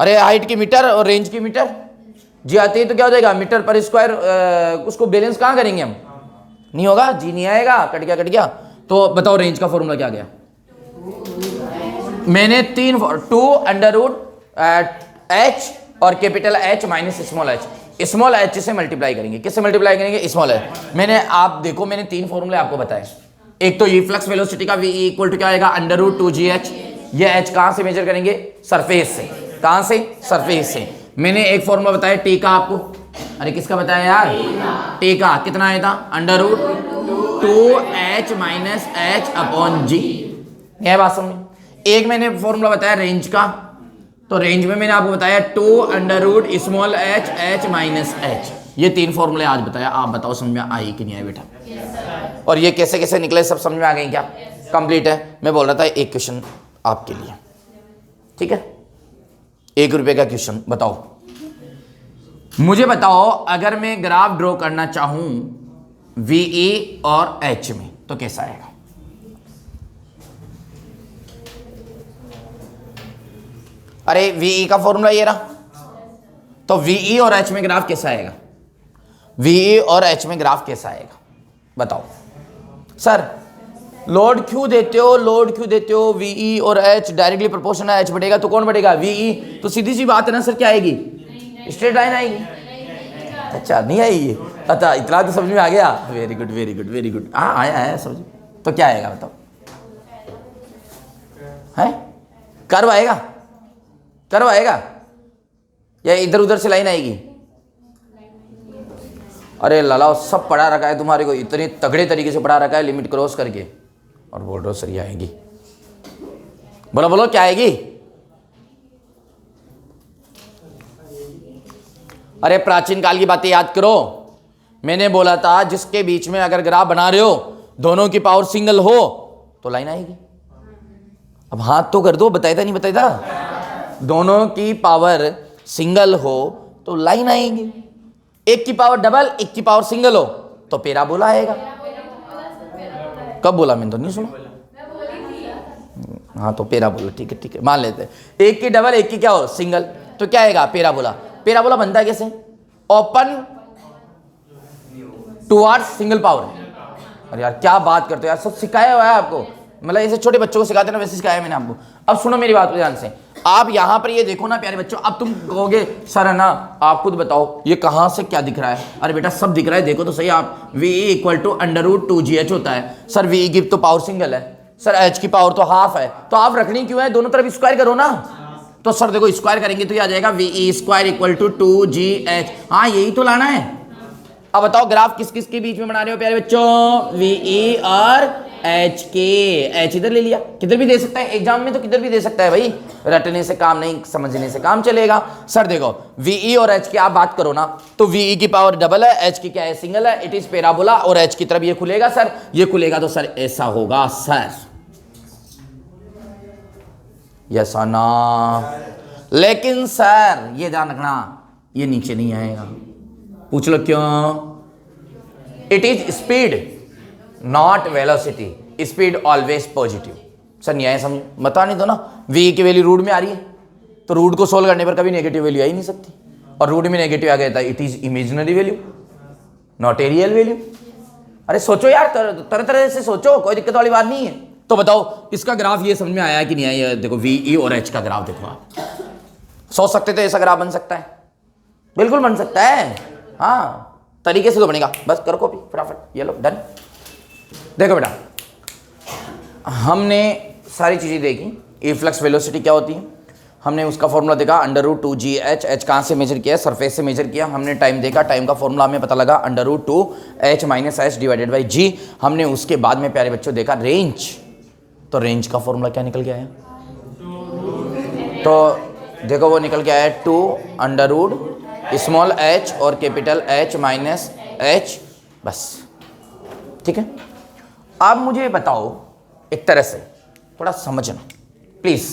अरे हाइट की मीटर और रेंज की मीटर, जी आते ही तो क्या हो जाएगा? मीटर पर स्क्वायर। उसको बैलेंस कहाँ करेंगे हम? नहीं होगा, जी नहीं आएगा, कट गया कट गया। तो बताओ रेंज का फॉर्मूला क्या गया? मैंने 2 अंडर रूट h और capital H minus small h, small h से मल्टीप्लाई करेंगे। किससे मल्टीप्लाई करेंगे? Small h। मैंने आप देखो, मैंने 3 फॉर्मूले आपको बताए। एक तो ये फ्लक्स वेलोसिटी का v इक्वल टू क्या आएगा? Under root 2gh। ये h कहां से मेजर करेंगे? सरफेस से। कहां से? सरफेस से। मैंने एक फॉर्मूला बताया टी का आपको। अरे किसका बताया यार? टी का। कितना आया था? Under root 2h minus H upon G. यह बात समझ। एक मैंने फॉर्मूला बताया रेंज का, तो रेंज में मैंने आपको बताया 2 under root small h minus h. ये 3 फॉर्मूले आज बताया। आप बताओ समझ में आई कि नहीं आई बेटा? और ये कैसे कैसे निकले सब समझ में आ गई क्या? कंप्लीट है। मैं बोल रहा था एक क्वेश्चन आपके लिए, ठीक है? 1 रुपए का क्वेश्चन। बताओ, मुझे बताओ अगर मैं ग्राफ ड्रॉ करना चाहूं VE और H में तो कैसा आएगा? अरे VE का फॉर्मूला ये रहा, तो VE और H में ग्राफ कैसा आएगा? VE और H में ग्राफ कैसा आएगा बताओ? सर लोड क्यों देते हो, लोड क्यों देते हो? VE और H डायरेक्टली प्रोपोर्शनल है, H बढ़ेगा तो कौन बढ़ेगा? VE। तो सीधी सी बात है ना सर, क्या आएगी? स्ट्रेट लाइन आएगी। अच्छा नहीं आएगी? अच्छा इतना तो समझ में आ गया। Very good very good very good. हाँ आया समझ। तो क्या आएगा बताओ? है कर्व आएगा? कर्व आएगा या इधर उधर से लाइन आएगी? अरे लाला सब पढ़ा रखा है तुम्हारे को, इतने तगड़े तरीके से पढ़ा रखा है लिमिट क्रॉस करके, और बोल रहे हो सर ये आएगी। बोलो बोलो क्या आएगी? अरे प्राचीन काल की बातें याद करो। मैंने बोला था जिसके बीच में अगर ग्राफ बना रहे हो दोनों की पावर सिंगल हो तो लाइन आएगी। अब हाथ तो कर दो, बताया था नहीं बताया था? दोनों की पावर सिंगल हो तो लाइन आएगी। एक की पावर डबल, एक की पावर सिंगल हो तो पैराबोला आएगा। कब बोला? मैंने तो नहीं सुना। हाँ तो पैराबोला, ठीक है ठीक है मान लेते हैं। एक की डबल एक की क्या हो? सिंगल, तो क्या आएगा? पैराबोला। पैराबोला बनता है कैसे? Open towards single power. अरे यार क्या बात करते हो यार, सब सिखाया हुआ है आपको, मतलब ऐसे छोटे बच्चों को सिखाते ना वैसे सिखाया मैंने आपको। अब सुनो मेरी बात को ध्यान से। आप यहां पर ये देखो ना प्यारे बच्चों, अब तुम कहोगे सर है ना आप खुद बताओ ये कहां से क्या दिख रहा है। अरे बेटा सब दिख रहा है, देखो तो सही आप। V equal to under root 2gh होता है। सर वी की तो पावर सिंगल है, सर एच की पावर तो हाफ है, तो आप रखनी क्यों है, दोनों तरफ स्क्वायर करो ना। तो सर देखो स्क्वायर करेंगे तो ये आ जाएगा we square equal to 2gh। हाँ यही तो लाना है। अब बताओ ग्राफ किस किस के बीच में बना रहे हो प्यारे बच्चों, वी और एच के। एच इधर ले लिया, किधर भी दे सकता है एग्जाम में, तो किधर भी दे सकता है भाई, रटने से काम नहीं समझने से काम चलेगा। सर देखो वी और एच की आप बात करो ना, तो वी की पावर डबल है, एच की क्या है सिंगल है, इट इज पैराबोला, और एच की तरफ ये खुलेगा सर, ये खुलेगा तो सर ऐसा होगा सर, यस और ना। लेकिन सर ये ध्यान रखना ये नीचे नहीं आएगा, पूछ लो क्यों, it is speed not velocity, speed always positive. Sir नहीं आया समझ, बता नहीं दो ना, वी की वैल्यू रूट में आ रही है, तो रूट को सोल्व करने पर कभी नेगेटिव वैल्यू आ ही नहीं सकती, और रूट में नेगेटिव आ गया था, it is imaginary value not a real value. अरे सोचो यार, तरह तरह से सोचो, कोई दिक्कत वाली बात नहीं है। तो बताओ इसका ग्राफ ये समझ में आया कि नहीं आया। देखो वी और एच का ग्राफ देखो, आप सोच सकते थे ऐसा ग्राफ बन सकता है, बिल्कुल बन सकता है, हाँ तरीके से तो बनेगा, बस करो कॉपी फटाफट, ये लो डन। देखो बेटा हमने सारी चीजें देखी, इफ्लक्स वेलोसिटी क्या होती है, हमने उसका फॉर्मूला देखा अंडर रूट 2gh, एच कहाँ से मेजर किया, सरफेस से मेजर किया, हमने टाइम देखा, टाइम का फॉर्मूला हमें पता लगा under root 2h minus H divided by G. हमने उसके बाद में प्यारे बच्चों देखा रेंज, तो रेंज का फॉर्मूला क्या निकल के आया, तो देखो वो निकल के आया 2 अंडर रूट स्मॉल h और कैपिटल H माइनस h, बस ठीक है। अब मुझे बताओ एक तरह से थोड़ा समझना प्लीज,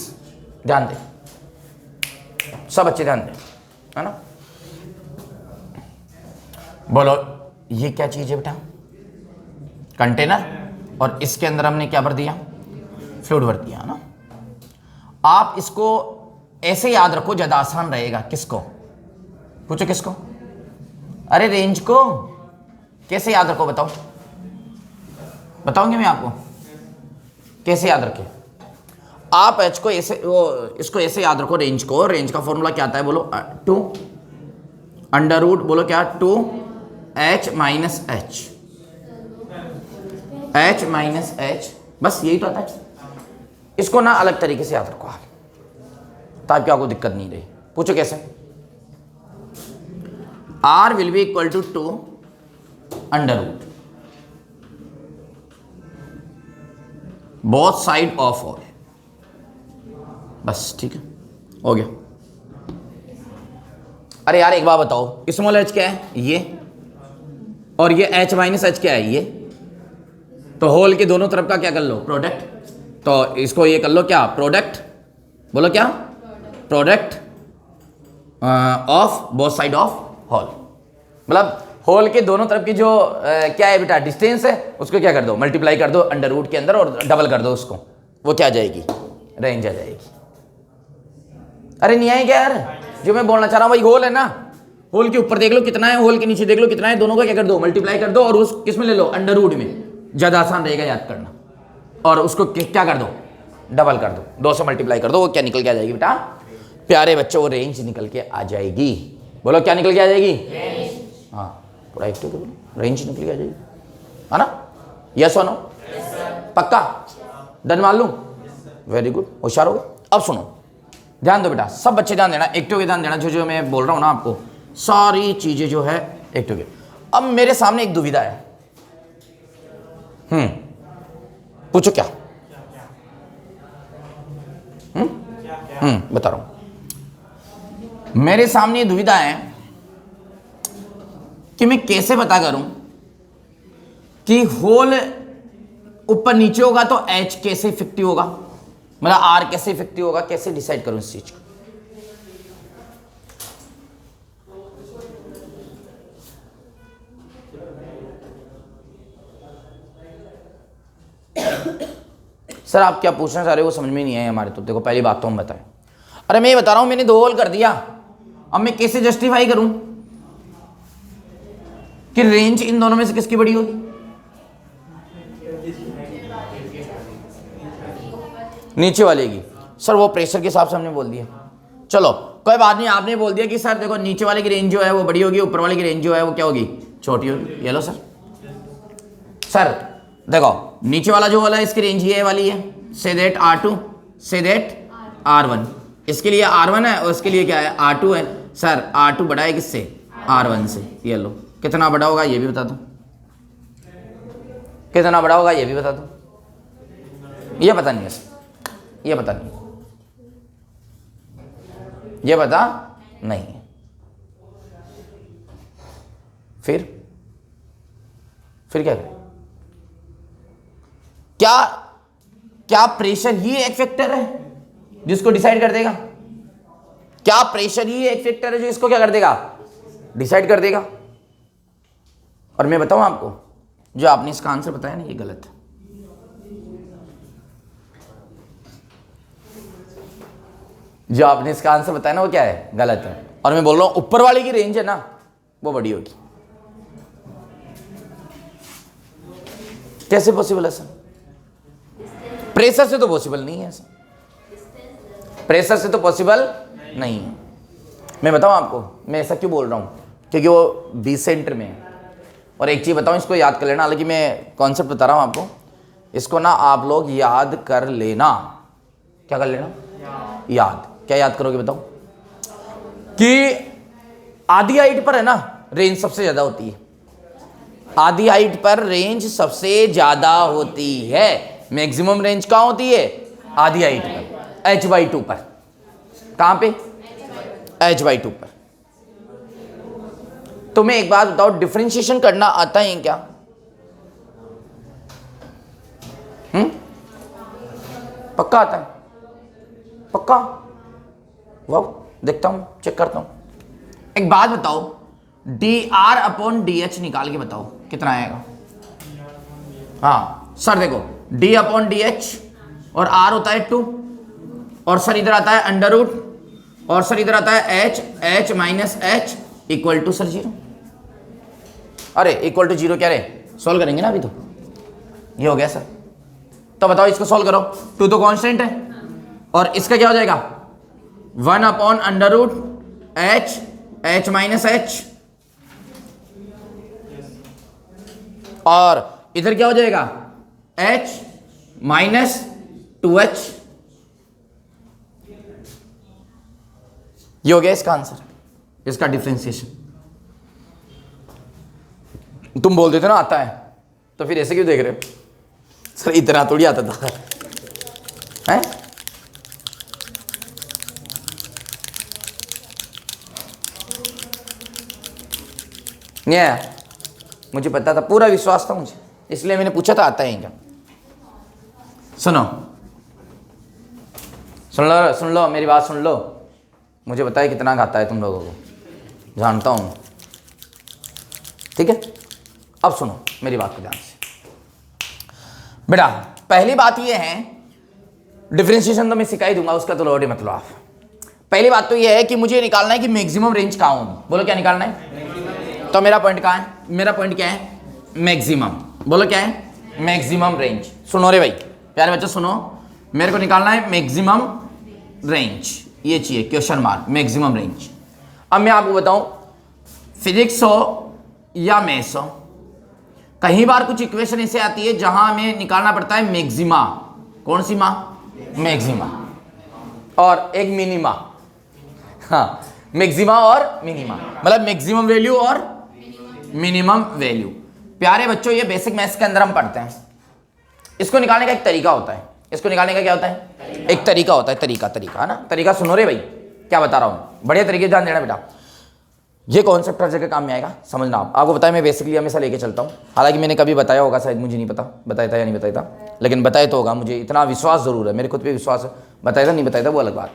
ध्यान दे सब अच्छे ध्यान दे, है ना। बोलो ये क्या चीज है बेटा, कंटेनर, और इसके अंदर हमने क्या भर दिया, फ्लूइड भर दिया ना। आप इसको ऐसे याद रखो ज्यादा आसान रहेगा। किसको पूछो, किसको, अरे रेंज को कैसे याद रखो बताओ, बताऊंगी मैं आपको कैसे याद रखें। आप एच को ऐसे, वो इसको ऐसे याद रखो रेंज को, रेंज का फॉर्मूला क्या आता है बोलो, 2 अंडर रूट, बोलो क्या 2h minus H, h minus H, बस यही तो आता है। इसको ना अलग तरीके से याद रखो आप, ताकि आपको दिक्कत नहीं रही। पूछो कैसे, R will be equal to 2 under root both side of all, बस ठीक है हो गया। अरे यार एक बात बताओ, स्मॉल h क्या है ये, और ये h माइनस एच क्या है ये, तो होल के दोनों तरफ का क्या कर लो प्रोडक्ट, तो इसको ये कर लो क्या प्रोडक्ट, बोलो क्या product of both side of whole, मतलब होल के दोनों तरफ की जो क्या है बेटा डिस्टेंस है, उसको क्या कर दो मल्टीप्लाई कर दो अंडर रूट के अंदर और डबल कर दो उसको, वो क्या आ जाएगी रेंज आ जाएगी। अरे नहीं आएगी यार, जो मैं बोलना चाह रहा हूँ भाई, होल है ना, होल के ऊपर देख लो कितना है, होल के नीचे देख लो कितना है, दोनों का क्या कर दो मल्टीप्लाई कर दो, और उस किस में ले लो अंडर रूट में, ज्यादा आसान रहेगा याद करना, और उसको क्या कर दो डबल कर दो, 2 से मल्टीप्लाई कर दो, वो क्या निकल के आ जाएगी बेटा प्यारे बच्चों, वो रेंज निकल के आ जाएगी। बोलो क्या निकल के आ जाएगी, हाँ थोड़ा एक्टिव बोलो, रेंज निकल के आ जाएगी, है ना, यस और नो, पक्का डन मान लूं, वेरी गुड, होशियार हो गए। अब सुनो ध्यान दो बेटा, सब बच्चे ध्यान देना, एक्टिव के ध्यान देना, जो मैं बोल रहा हूं ना आपको सारी चीजें जो है एक्टिव के। अब मेरे सामने एक दुविधा है, पूछो क्या, बता रहा हूं, मेरे सामने दुविधा है कि मैं कैसे पता करूं कि होल ऊपर नीचे होगा तो H कैसे इफेक्टिव होगा, मतलब R कैसे इफेक्टिव होगा, कैसे डिसाइड करूं इस चीज को। सर आप क्या पूछना चाह रहे हो वो समझ में नहीं आया हमारे, तो देखो पहली बात तो हम बताएं। अरे मैं ये बता रहा हूं मैंने 2 होल कर दिया, अब मैं कैसे जस्टिफाई करूं कि रेंज इन दोनों में से किसकी बड़ी होगी, नीचे वाले की। सर वो प्रेशर के हिसाब से हमने बोल दिया। चलो कोई बात नहीं, आपने बोल दिया कि सर देखो नीचे वाले की रेंज जो है वो बड़ी होगी, ऊपर वाले की रेंज जो है वो क्या होगी, छोटी होगी। ये लो सर, सर देखो नीचे वाला जो वाला है इसकी रेंज ये वाली है, say that R2 say that R1, इसके लिए R1 है और इसके लिए क्या है R2 है। सर R2 बड़ा है किससे, R1 से। ये लो कितना बड़ा होगा ये भी बता दो, कितना बड़ा होगा ये भी बता दो। ये पता नहीं है सर, ये पता नहीं, ये पता नहीं है। फिर क्या करें? क्या प्रेशर ही एक फैक्टर है जिसको डिसाइड कर देगा? क्या प्रेशर ही एक फैक्टर है जो इसको क्या कर देगा, डिसाइड कर देगा? और मैं बताऊं आपको, जो आपने इसका आंसर बताया ना ये गलत है। जो आपने इसका आंसर बताया ना वो क्या है, गलत है। और मैं बोल रहा हूं ऊपर वाले की रेंज है ना वो बड़ी होगी। कैसे पॉसिबल है सर? प्रेशर से तो पॉसिबल नहीं है सर, प्रेशर से तो पॉसिबल नहीं है। मैं बताऊं आपको मैं ऐसा क्यों बोल रहा हूं, क्योंकि वो 20 सेंटर में है। और एक चीज़ बताऊं, इसको याद कर लेना, हालांकि मैं कॉन्सेप्ट बता रहा हूं आपको, इसको ना आप लोग याद कर लेना। क्या कर लेना? याद। क्या याद करोगे बताओ? कि आधी हाइट पर है ना रेंज सबसे ज्यादा होती है, आधी हाइट पर रेंज सबसे ज्यादा होती है। मैक्सिमम रेंज कहां होती है? आधी हाइट पर, h/2 पर। कहां पे? h/2 पर। तुम्हें एक बात बताओ, डिफरेंशिएशन करना आता है क्या? पक्का आता है? पक्का? वाह, देखता हूं, चेक करता हूं। एक बात बताओ, dr/dh निकाल के बताओ कितना आएगा। हाँ सर देखो, d/dh और r होता है 2, और सर इधर आता है अंडर रूट, और सर इधर आता है h minus h equal to sir 0। अरे इक्वल टू 0 क्या रे, सॉल्व करेंगे ना अभी तो। ये हो गया सर। तो बताओ इसको सॉल्व करो, 2 तो कांस्टेंट है, और इसका क्या हो जाएगा 1/√h h माइनस h, और इधर क्या हो जाएगा h माइनस 2h। ये हो गया इसका आंसर, इसका डिफरेंशिएशन। तुम बोल देते ना आता है, तो फिर ऐसे क्यों देख रहे हो? सर इतना थोड़ी आता था है? नहीं आया? मुझे पता था, पूरा विश्वास था मुझे, इसलिए मैंने पूछा था आता है क्या। सुनो सुन लो मेरी बात सुन लो। मुझे बताए कितना खाता है तुम लोगों को, जानता हूं, ठीक है? अब सुनो मेरी बात को ध्यान से बेटा। पहली बात ये है, डिफरेंशिएशन तो मैं सिखा ही दूंगा, उसका तो लोड ही मतलब आप। पहली बात तो ये है कि मुझे निकालना है कि मैक्सिमम रेंज कहां होगी। बोलो क्या निकालना है? तो मेरा पॉइंट कहां है? मेरा पॉइंट क्या है? मैक्सिमम। बोलो क्या है? Maximum range. सुनो रे भाई प्यारे बच्चों सुनो, मेरे को निकालना है मैक्सिमम रेंज, ये चाहिए क्वेश्चन मार्क, मैक्सिमम रेंज। अब मैं आपको बताऊं, फिजिक्स हो या मैथ्स हो, कई बार कुछ इक्वेशन ऐसे आती है जहां हमें निकालना पड़ता है मैक्सिमा। कौन सी माँ? मैक्सिमा, और एक मिनिमा। हाँ, मैक्सिमा और मिनिमा, मतलब मैक्सिमम वैल्यू और मिनिमम वैल्यू। प्यारे बच्चों ये बेसिक मैथ्स के अंदर हम पढ़ते हैं। इसको निकालने का एक तरीका होता है। इसको निकालने का क्या होता है? एक तरीका होता है। तरीका है ना, तरीका सुनो रे भाई, क्या बता रहा हूं, बढ़िया तरीके ध्यान देना बेटा। ये कॉन्सेप्ट हर जगह काम में आएगा, समझना आप। आपको बताया मैं बेसिकली हमेशा लेके चलता हूँ, हालांकि मैंने कभी बताया होगा शायद, मुझे नहीं पता बताया था या नहीं बताया था, लेकिन बताया तो होगा, मुझे इतना विश्वास जरूर है, मेरे खुद पे विश्वास है। बताया था नहीं बताया था वो अलग बात।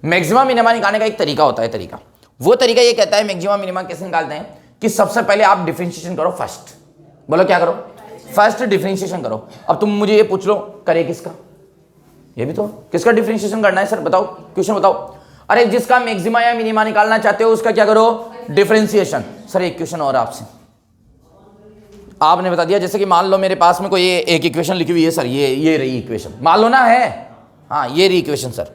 मैक्सिमम मिनिमा निकालने का एक तरीका होता है। तरीका वो तरीका ये कहता है मैक्सिमम मिनिमा कैसे निकालते हैं कि सबसे पहले आप डिफरेंशिएशन करो फर्स्ट। बोलो क्या करो? फर्स्ट डिफरेंशिएशन करो। अब तुम मुझे ये पूछ लो करे किसका, ये भी तो किसका डिफरेंशिएशन करना है सर, बताओ क्वेश्चन बताओ। अरे जिसका मैक्सिमा या मिनिमा निकालना चाहते हो उसका क्या करो? डिफरेंशिएशन। सर एक क्वेश्चन और आपसे, आपने बता दिया, जैसे कि मान लो मेरे पास में कोई एक इक्वेशन लिखी हुई है सर, ये रही इक्वेशन, मान लो ना है, हाँ ये रही इक्वेशन सर,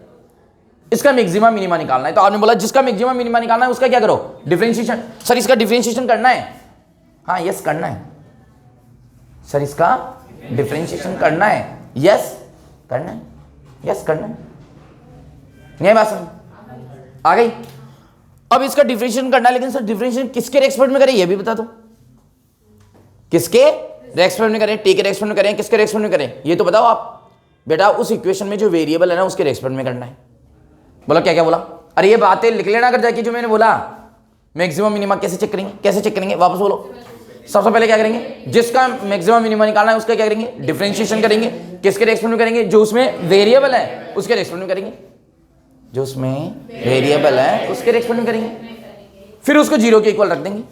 इसका मैक्सिमा मिनिमा निकालना है। तो आपने बोला जिसका मैक्सिमा मिनिमा निकालना है उसका क्या करो, डिफरेंशिएशन। सर इसका डिफरेंशिएशन करना है, हाँ यस करना है सर, इसका डिफरेंशिएशन करना है, यस करना है, यस करना है। नहीं बात समझ आ गई। अब इसका डिफरेंशिएशन करना है, लेकिन सर डिफरेंशिएशन किसके रेस्पेक्ट में करें ये भी बता दो, किसके रेस्पेक्ट में करें, टी के रेस्पेक्ट में करें, किसके रेस्पेक्ट में करें ये तो बताओ आप। बेटा उस इक्वेशन में जो वेरिएबल है ना उसके रेस्पेक्ट में करना है। बोला क्या क्या बोला, अरे ये बातें लिख लेना कर जाके जो मैंने बोला। मैक्सिमम मिनिमा कैसे चेक करेंगे, कैसे चेक करेंगे वापस बोलो। सबसे पहले क्या करेंगे, जिसका मैक्सिमम मिनिमा निकालना है उसका क्या करेंगे, डिफरेंशिएशन करेंगे। किसके रेस्पेक्ट में करेंगे, जो उसमें वेरिएबल है उसके रेस्पेक्ट में करेंगे, जो उसमें वेरिएबल है उसके रेस्पेक्ट में करेंगे। फिर उसको जीरो के इक्वल रख देंगे।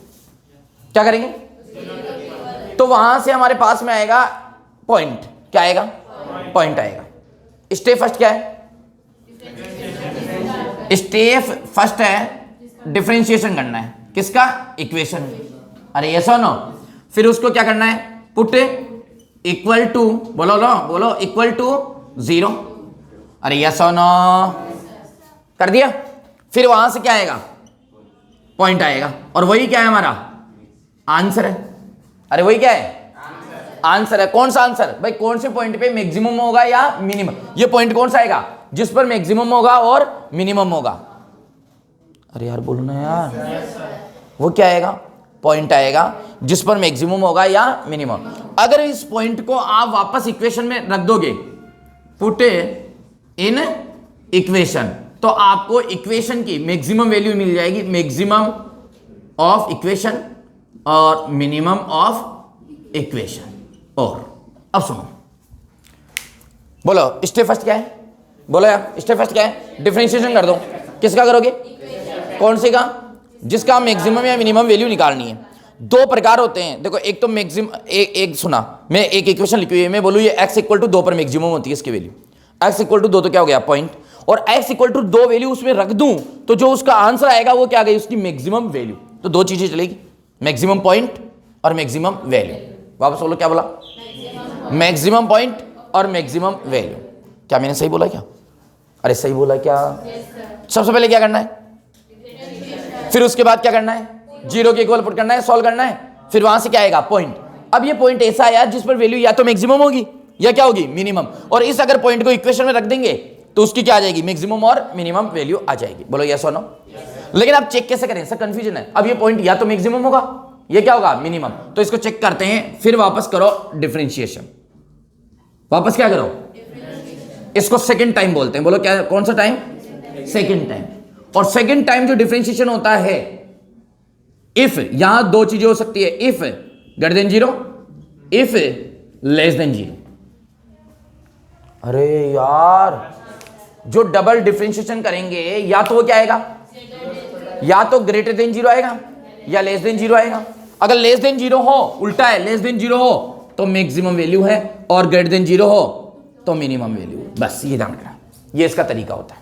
क्या करेंगे, तो वहां से हमारे पास में आएगा पॉइंट। क्या आएगा, पॉइंट आएगा। स्टेप फर्स्ट क्या है, स्टेप फर्स्ट है डिफरेंशिएशन करना है, किसका, इक्वेशन। अरे यस और नो। फिर उसको क्या करना है, पुट इक्वल टू, बोलो लो बोलो, इक्वल टू 0। अरे यस और नो कर दिया। फिर वहां से क्या आएगा, पॉइंट आएगा, और वही क्या है हमारा आंसर है। अरे वही क्या है, आंसर है। कौन सा आंसर भाई, कौन से पॉइंट पे मैक्सिमम होगा या मिनिमम, ये पॉइंट कौन सा आएगा जिस पर मैक्सिमम होगा और मिनिमम होगा। अरे यार बोलो ना यार, वो क्या आएगा, पॉइंट आएगा जिस पर मैक्सिमम होगा या मिनिमम। अगर इस पॉइंट को आप वापस इक्वेशन में रख दोगे, पुट इन इक्वेशन, तो आपको इक्वेशन की मैक्सिमम वैल्यू मिल जाएगी, मैक्सिमम ऑफ इक्वेशन और मिनिमम ऑफ इक्वेशन। और अब सुनो, बोलो स्टेप फर्स्ट क्या है, बोलो यार स्टेप फर्स्ट क्या है, डिफरेंशिएशन कर दो। किसका करोगे, कौन सी का, जिसका मैक्सिमम या मिनिमम वैल्यू निकालनी है। दो प्रकार होते हैं, देखो एक तो मैक्सिमम, एक सुना, मैं एक इक्वेशन लिखी हुई है, मैं बोलूँ ये x इक्वल टू 2 पर मैक्सिमम होती है इसकी वैल्यू, x इक्वल टू 2 तो क्या हो गया पॉइंट, और x इक्वल टू 2 वैल्यू उसमें रख दूं तो जो उसका आंसर आएगा वो क्या गई, उसकी मैक्सिमम वैल्यू। तो दो चीजें चलेगी, मैक्सिमम पॉइंट और मैक्सिमम वैल्यू। वापस बोलो क्या बोला, मैक्सिमम पॉइंट और मैक्सिमम वैल्यू। क्या मैंने सही बोला क्या, अरे सही बोला क्या। सबसे पहले क्या करना है, फिर उसके बाद क्या करना है, जीरो के इक्वल पुट करना है, सॉल्व करना है। फिर वहां से क्या आएगा, पॉइंट। अब ये पॉइंट ऐसा आया जिस पर वैल्यू या तो मैक्सिमम होगी या क्या होगी, मिनिमम। और इस अगर पॉइंट को इक्वेशन में रख देंगे तो उसकी क्या आ जाएगी, मैक्सिमम और मिनिमम वैल्यू आ जाएगी। बोलो यस और नो। लेकिन आप चेक कैसे करें, सर कंफ्यूजन है। अब ये पॉइंट या तो मैक्सिमम होगा, ये क्या होगा, मिनिमम। तो इसको चेक करते हैं, फिर वापस करो डिफरेंशिएशन। वापस क्या करो, इसको सेकंड टाइम बोलते हैं। बोलो क्या, कौन सा टाइम, सेकंड टाइम। और सेकंड टाइम जो डिफरेंशिएशन होता है, इफ, यहां दो चीजें हो सकती है, if greater than 0, if less than 0। अरे यार जो डबल डिफरेंशिएशन करेंगे, या तो वो क्या आएगा, या तो ग्रेटर देन 0 आएगा या लेस देन 0 आएगा। अगर लेस देन 0 हो, उल्टा है, लेस देन 0 हो तो मैक्सिमम वैल्यू है, और ग्रेटर देन 0 हो तो मिनिमम वैल्यू है। बस ये ध्यान रखना, ये इसका तरीका होता है।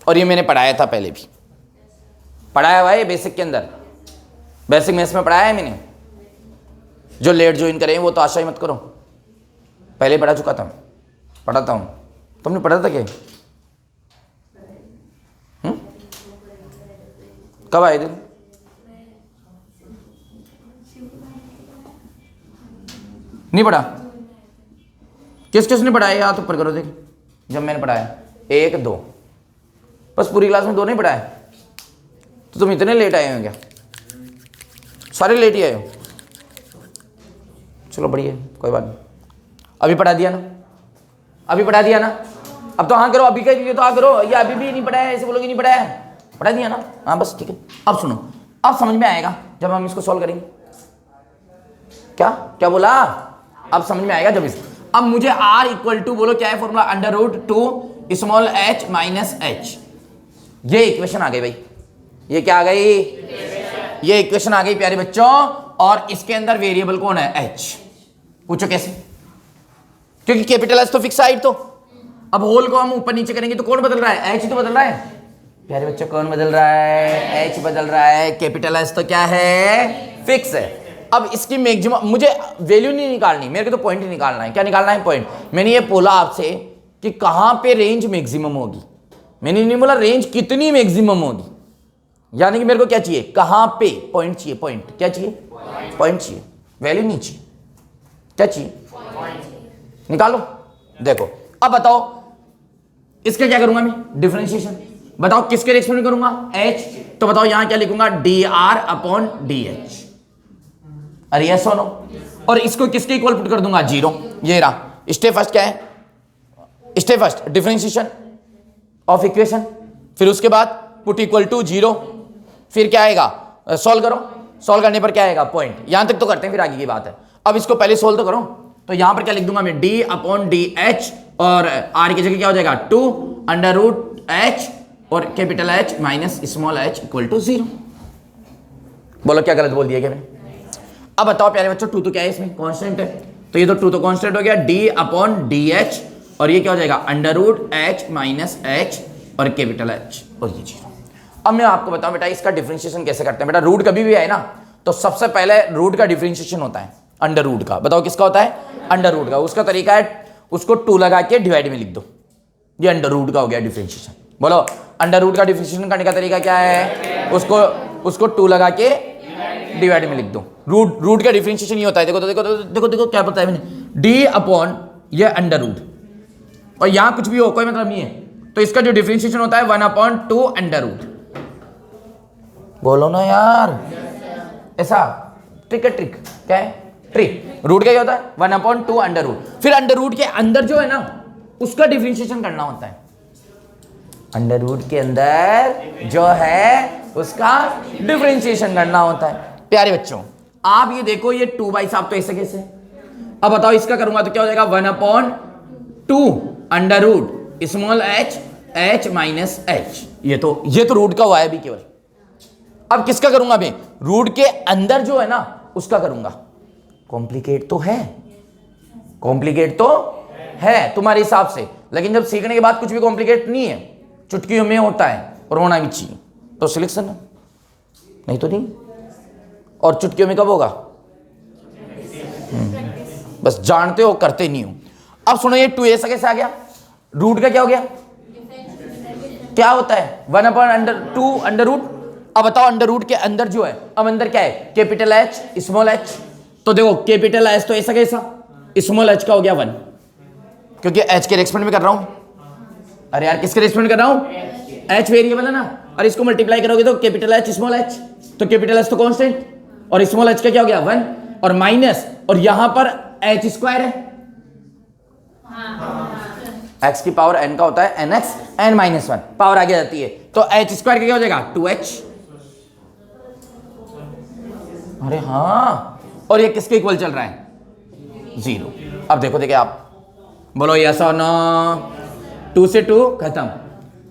और ये मैंने पढ़ाया था, पहले भी पढ़ाया हुआ है बेसिक के अंदर, बेसिक मैथ्स में पढ़ाया है मैंने। जो लेट ज्वाइन करें वो तो आशा ही मत करो, पहले पढ़ा चुका था, पढ़ाता हूं। तुमने पढ़ा था क्या, कब आए थे, नहीं पढ़ा, किस किसने पढ़ाया, हाथ ऊपर करो। देख जब मैंने पढ़ाया 1 2, बस पूरी क्लास में 2 नहीं पढ़ाया, तो तुम इतने लेट आए हो क्या, सारे लेट ही आए हो। चलो बढ़िया, कोई बात नहीं। अभी पढ़ा दिया ना, अभी पढ़ा दिया ना, अब तो हाँ करो, अभी कह तो हाँ करो, या अभी भी नहीं पढ़ाया, ऐसे बोलोगे नहीं पढ़ाया, पढ़ा दिया ना, हाँ बस ठीक है। अब सुनो, अब समझ में आएगा जब हम इसको सॉल्व करेंगे। क्या क्या बोला, अब समझ में आएगा जब इस, अब मुझे r इक्वल टू, बोलो क्या है formula, √2 small h minus h। ये इक्वेशन आ गई भाई, ये क्या आ गई, ये इक्वेशन आ गई प्यारे बच्चों। और इसके अंदर वेरिएबल कौन है, h। पूछो कैसे, क्योंकि कैपिटल h तो फिक्स हाइट, तो अब होल को हम ऊपर नीचे करेंगे तो कौन बदल रहा है, h तो बदल रहा है प्यारे बच्चों। कौन बदल रहा है, h बदल रहा है। कैपिटल h तो क्या है, फिक्स है। अब इसकी मैक्सिमम, मुझे वैल्यू नहीं निकालनी, मेरे को तो पॉइंट ही निकालना है। क्या निकालना है, पॉइंट। मैंने ये बोला आपसे कि कहां पे रेंज मैक्सिमम होगी, मैंने नहीं बोला रेंज कितनी मैक्सिमम होगी, यानी कि मेरे को क्या चाहिए, कहां पे पॉइंट चाहिए, पॉइंट क्या चाहिए, पॉइंट चाहिए, वैल्यू नहीं चाहिए, क्या चाहिए, निकालो। देखो अब बताओ इसका क्या करूंगा मैं, डिफरेंशिएशन। बताओ किसके रिस्पेक्ट में करूंगा, h, तो बताओ यहां क्या लिखूंगा, dr/dh। अरे यस और नो, और इसको किसके इक्वल पुट कर दूंगा, 0। ये रहा स्टेप फर्स्ट, क्या है step first, differentiation of equation, फिर उसके बाद पुट इक्वल टू 0, फिर क्या आएगा, सॉल्व करो, सॉल्व करने पर क्या आएगा, पॉइंट। यहां तक तो करते हैं, फिर आगे की बात है। अब इसको पहले सॉल्व तो करो, तो यहां पर क्या लिख दूंगा मैं, d/dh, और r की जगह क्या हो जाएगा 2√h और capital H minus small h equal to 0। बोलो क्या गलत बोल दिया क्या मैंने। अब बताओ प्यारे बच्चों, 2 तो क्या है इसमें, कांस्टेंट है, तो ये तो 2 तो कांस्टेंट हो गया, d/dh, और ये क्या हो जाएगा √h माइनस h और कैपिटल H और ये 0। अब मैं आपको बताऊं बेटा इसका डिफरेंशिएशन कैसे करते हैं। बेटा रूट कभी भी आए ना तो सबसे पहले रूट का डिफरेंशिएशन होता है अंडर रूट का। बताओ किसका होता है, अंडर रूट का। उसका तरीका है उसको 2 लगा के डिवाइड में लिख दो, ये अंडर रूट का हो गया डिफरेंशिएशन। बोलो अंडर रूट का डिफरेंशिएशन करने का तरीका क्या है, उसको 2 लगा के डिवाइड में लिख दो। रूट का डिफरेंशिएशन ये होता है, देखो तो देखो क्या पता है मैंने, d/, ये अंडर रूट, और यहां कुछ भी हो कोई मतलब नहीं है, तो इसका जो डिफरेंशिएशन होता है 1/2 अंडर रूट। बोलो ना यार, ऐसा ट्रिक है, ट्रिक क्या है, ट्रिक। रूट क्या होता है 1/2 अंडर रूट, फिर अंडर रूट के अंदर जो है ना उसका डिफरेंशिएशन करना होता है। अंडर रूट के अंदर जो है उसका डिफरेंशिएशन करना होता है। प्यारे बच्चों आप ये देखो, ये 2 बाई साहब तो ऐसे कैसे, अब बताओ इसका करूंगा तो क्या हो जाएगा 1/2 under root small h minus h। ये तो रूट का हुआ है अभी केवल। अब किसका करूंगा मैं, रूट के अंदर जो है ना उसका करूंगा। कॉम्प्लिकेट तो है, कॉम्प्लिकेट तो है तुम्हारे हिसाब से, लेकिन जब सीखने के बाद कुछ भी कॉम्प्लिकेट नहीं है, चुटकियों में होता है और होना भी चाहिए, तो सिलेक्शन है, नहीं तो नहीं। और चुटकियों में कब होगा, बस जानते हो करते नहीं हो। अब सुनो ये 2 ऐसा कैसे आ गया, रूट का क्या हो गया, क्या होता है 1/2 अंडर रूट। अब बताओ अंडर रूट के अंदर जो है, अब अंदर क्या है, कैपिटल H स्मॉल h, तो देखो कैपिटल H तो ऐसा कैसा, स्मॉल h का हो गया 1, क्योंकि h के रेस्पेक्ट में कर रहा हूं। अरे यार किसके रेस्पेक्ट में कर रहा हूं, h वेरिएबल है ना, और इसको मल्टीप्लाई करोगे तो कैपिटल H स्मॉल h, तो कैपिटल H तो कांस्टेंट और स्मॉल h का क्या हो गया 1 और माइनस, और यहां पर h स्क्वायर है, x की पावर n का होता है nx n-1, पावर आगे जाती है, तो h स्क्वायर का क्या हो जाएगा 2h। अरे हाँ, और ये किसके इक्वल चल रहा है 0। अब देखो देखिए आप बोलो यस और नो, 2 से 2 खत्म,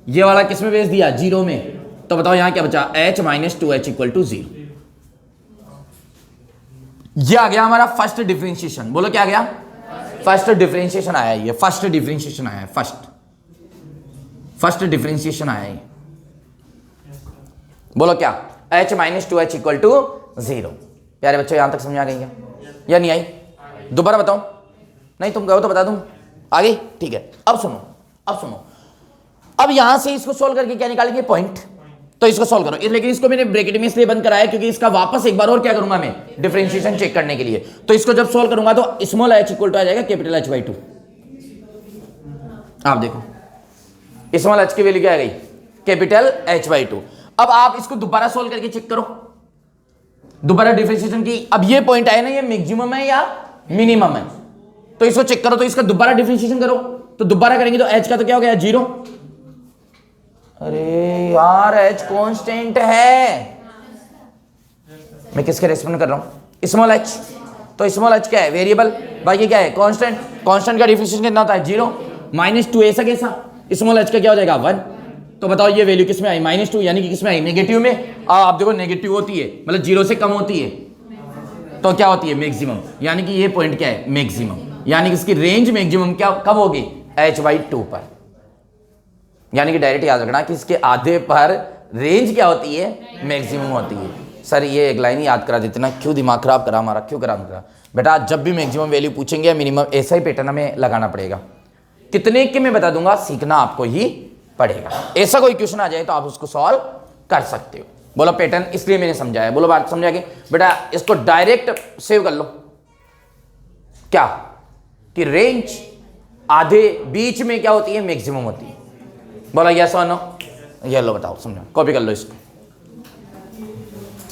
ये वाला किस में भेज दिया 0 में, तो बताओ यहां क्या बचा h minus 2h equal to 0। ये आ गया हमारा फर्स्ट डिफरेंशिएशन। बोलो क्या आ गया, फर्स्ट डिफरेंशिएशन आया, ये फर्स्ट डिफरेंशिएशन आया है, फर्स्ट डिफरेंशिएशन आया है। बोलो क्या, h minus 2h equal to 0। प्यारे बच्चों यहां तक समझ आ गई क्या या नहीं आई, दोबारा बताओ, नहीं तुम कहो तो बता दूं, आ गई, ठीक है। अब सुनो, अब यहां से इसको सोल्व करके क्या निकालेंगे, पॉइंट, तो इसको सोल्व करो। लेकिन इसको मैंने ब्रैकेट में इसलिए बंद कराया क्योंकि इसका वापस एक बार और क्या करूंगा मैं, डिफरेंशिएशन चेक करने के लिए। तो इसको जब सोल्व करूंगा तो स्मॉल h इक्वल टू आ जाएगा कैपिटल H/2। आप देखो स्मॉल h की वैल्यू क्या आ गई, कैपिटल H/2। अब आप इसको दोबारा सोल्व करके चेक करो, दोबारा डिफरेंशिएशन की। अब ये पॉइंट आया ना, ये मैक्सिमम है या मिनिमम है, तो इसको चेक करो, तो इसका दोबारा डिफरेंशिएशन करो, तो दोबारा करेंगे तो h का तो क्या हो गया 0। अरे यार h कांस्टेंट है, मैं किसके रेस्पेक्ट में कर रहा हूं, स्मॉल h, तो स्मॉल h क्या है वेरिएबल, बाकी क्या है कांस्टेंट। कांस्टेंट का डिफरेंशिएशन कितना होता है 0 माइनस 2 ऐसा कैसा, स्मॉल h का क्या हो जाएगा 1। तो बताओ ये वैल्यू किस में आई, -2, यानी कि किस में आई, नेगेटिव में। आप देखो नेगेटिव होती है मतलब 0 से कम होती है तो क्या होती है मैक्सिमम, यानी कि ये पॉइंट क्या है मैक्सिमम, यानी कि इसकी रेंज मैक्सिमम क्या कब होगी h/2 पर। यानी कि डायरेक्ट याद रखना कि इसके आधे पर रेंज क्या होती है मैक्सिमम होती है। सर ये एक लाइन याद करा देते ना, क्यों दिमाग खराब करा हमारा, क्यों करा बेटा। जब भी मैक्सिमम वैल्यू पूछेंगे या मिनिमम, ऐसा ही पैटर्न हमें लगाना पड़ेगा। कितने के मैं बता दूंगा, सीखना आपको ही पड़ेगा। ऐसा कोई क्वेश्चन आ जाए तो आप उसको सॉल्व कर सकते हो। बोलो पैटर्न इसलिए मैंने समझाया, बोलो बात समझा के बेटा इसको डायरेक्ट सेव कर लो। क्या कि रेंज आधे बीच में क्या होती है, मैक्सिमम होती है। बोलो यस और नो, ये लो बताओ समझो, कॉपी कर लो इसको।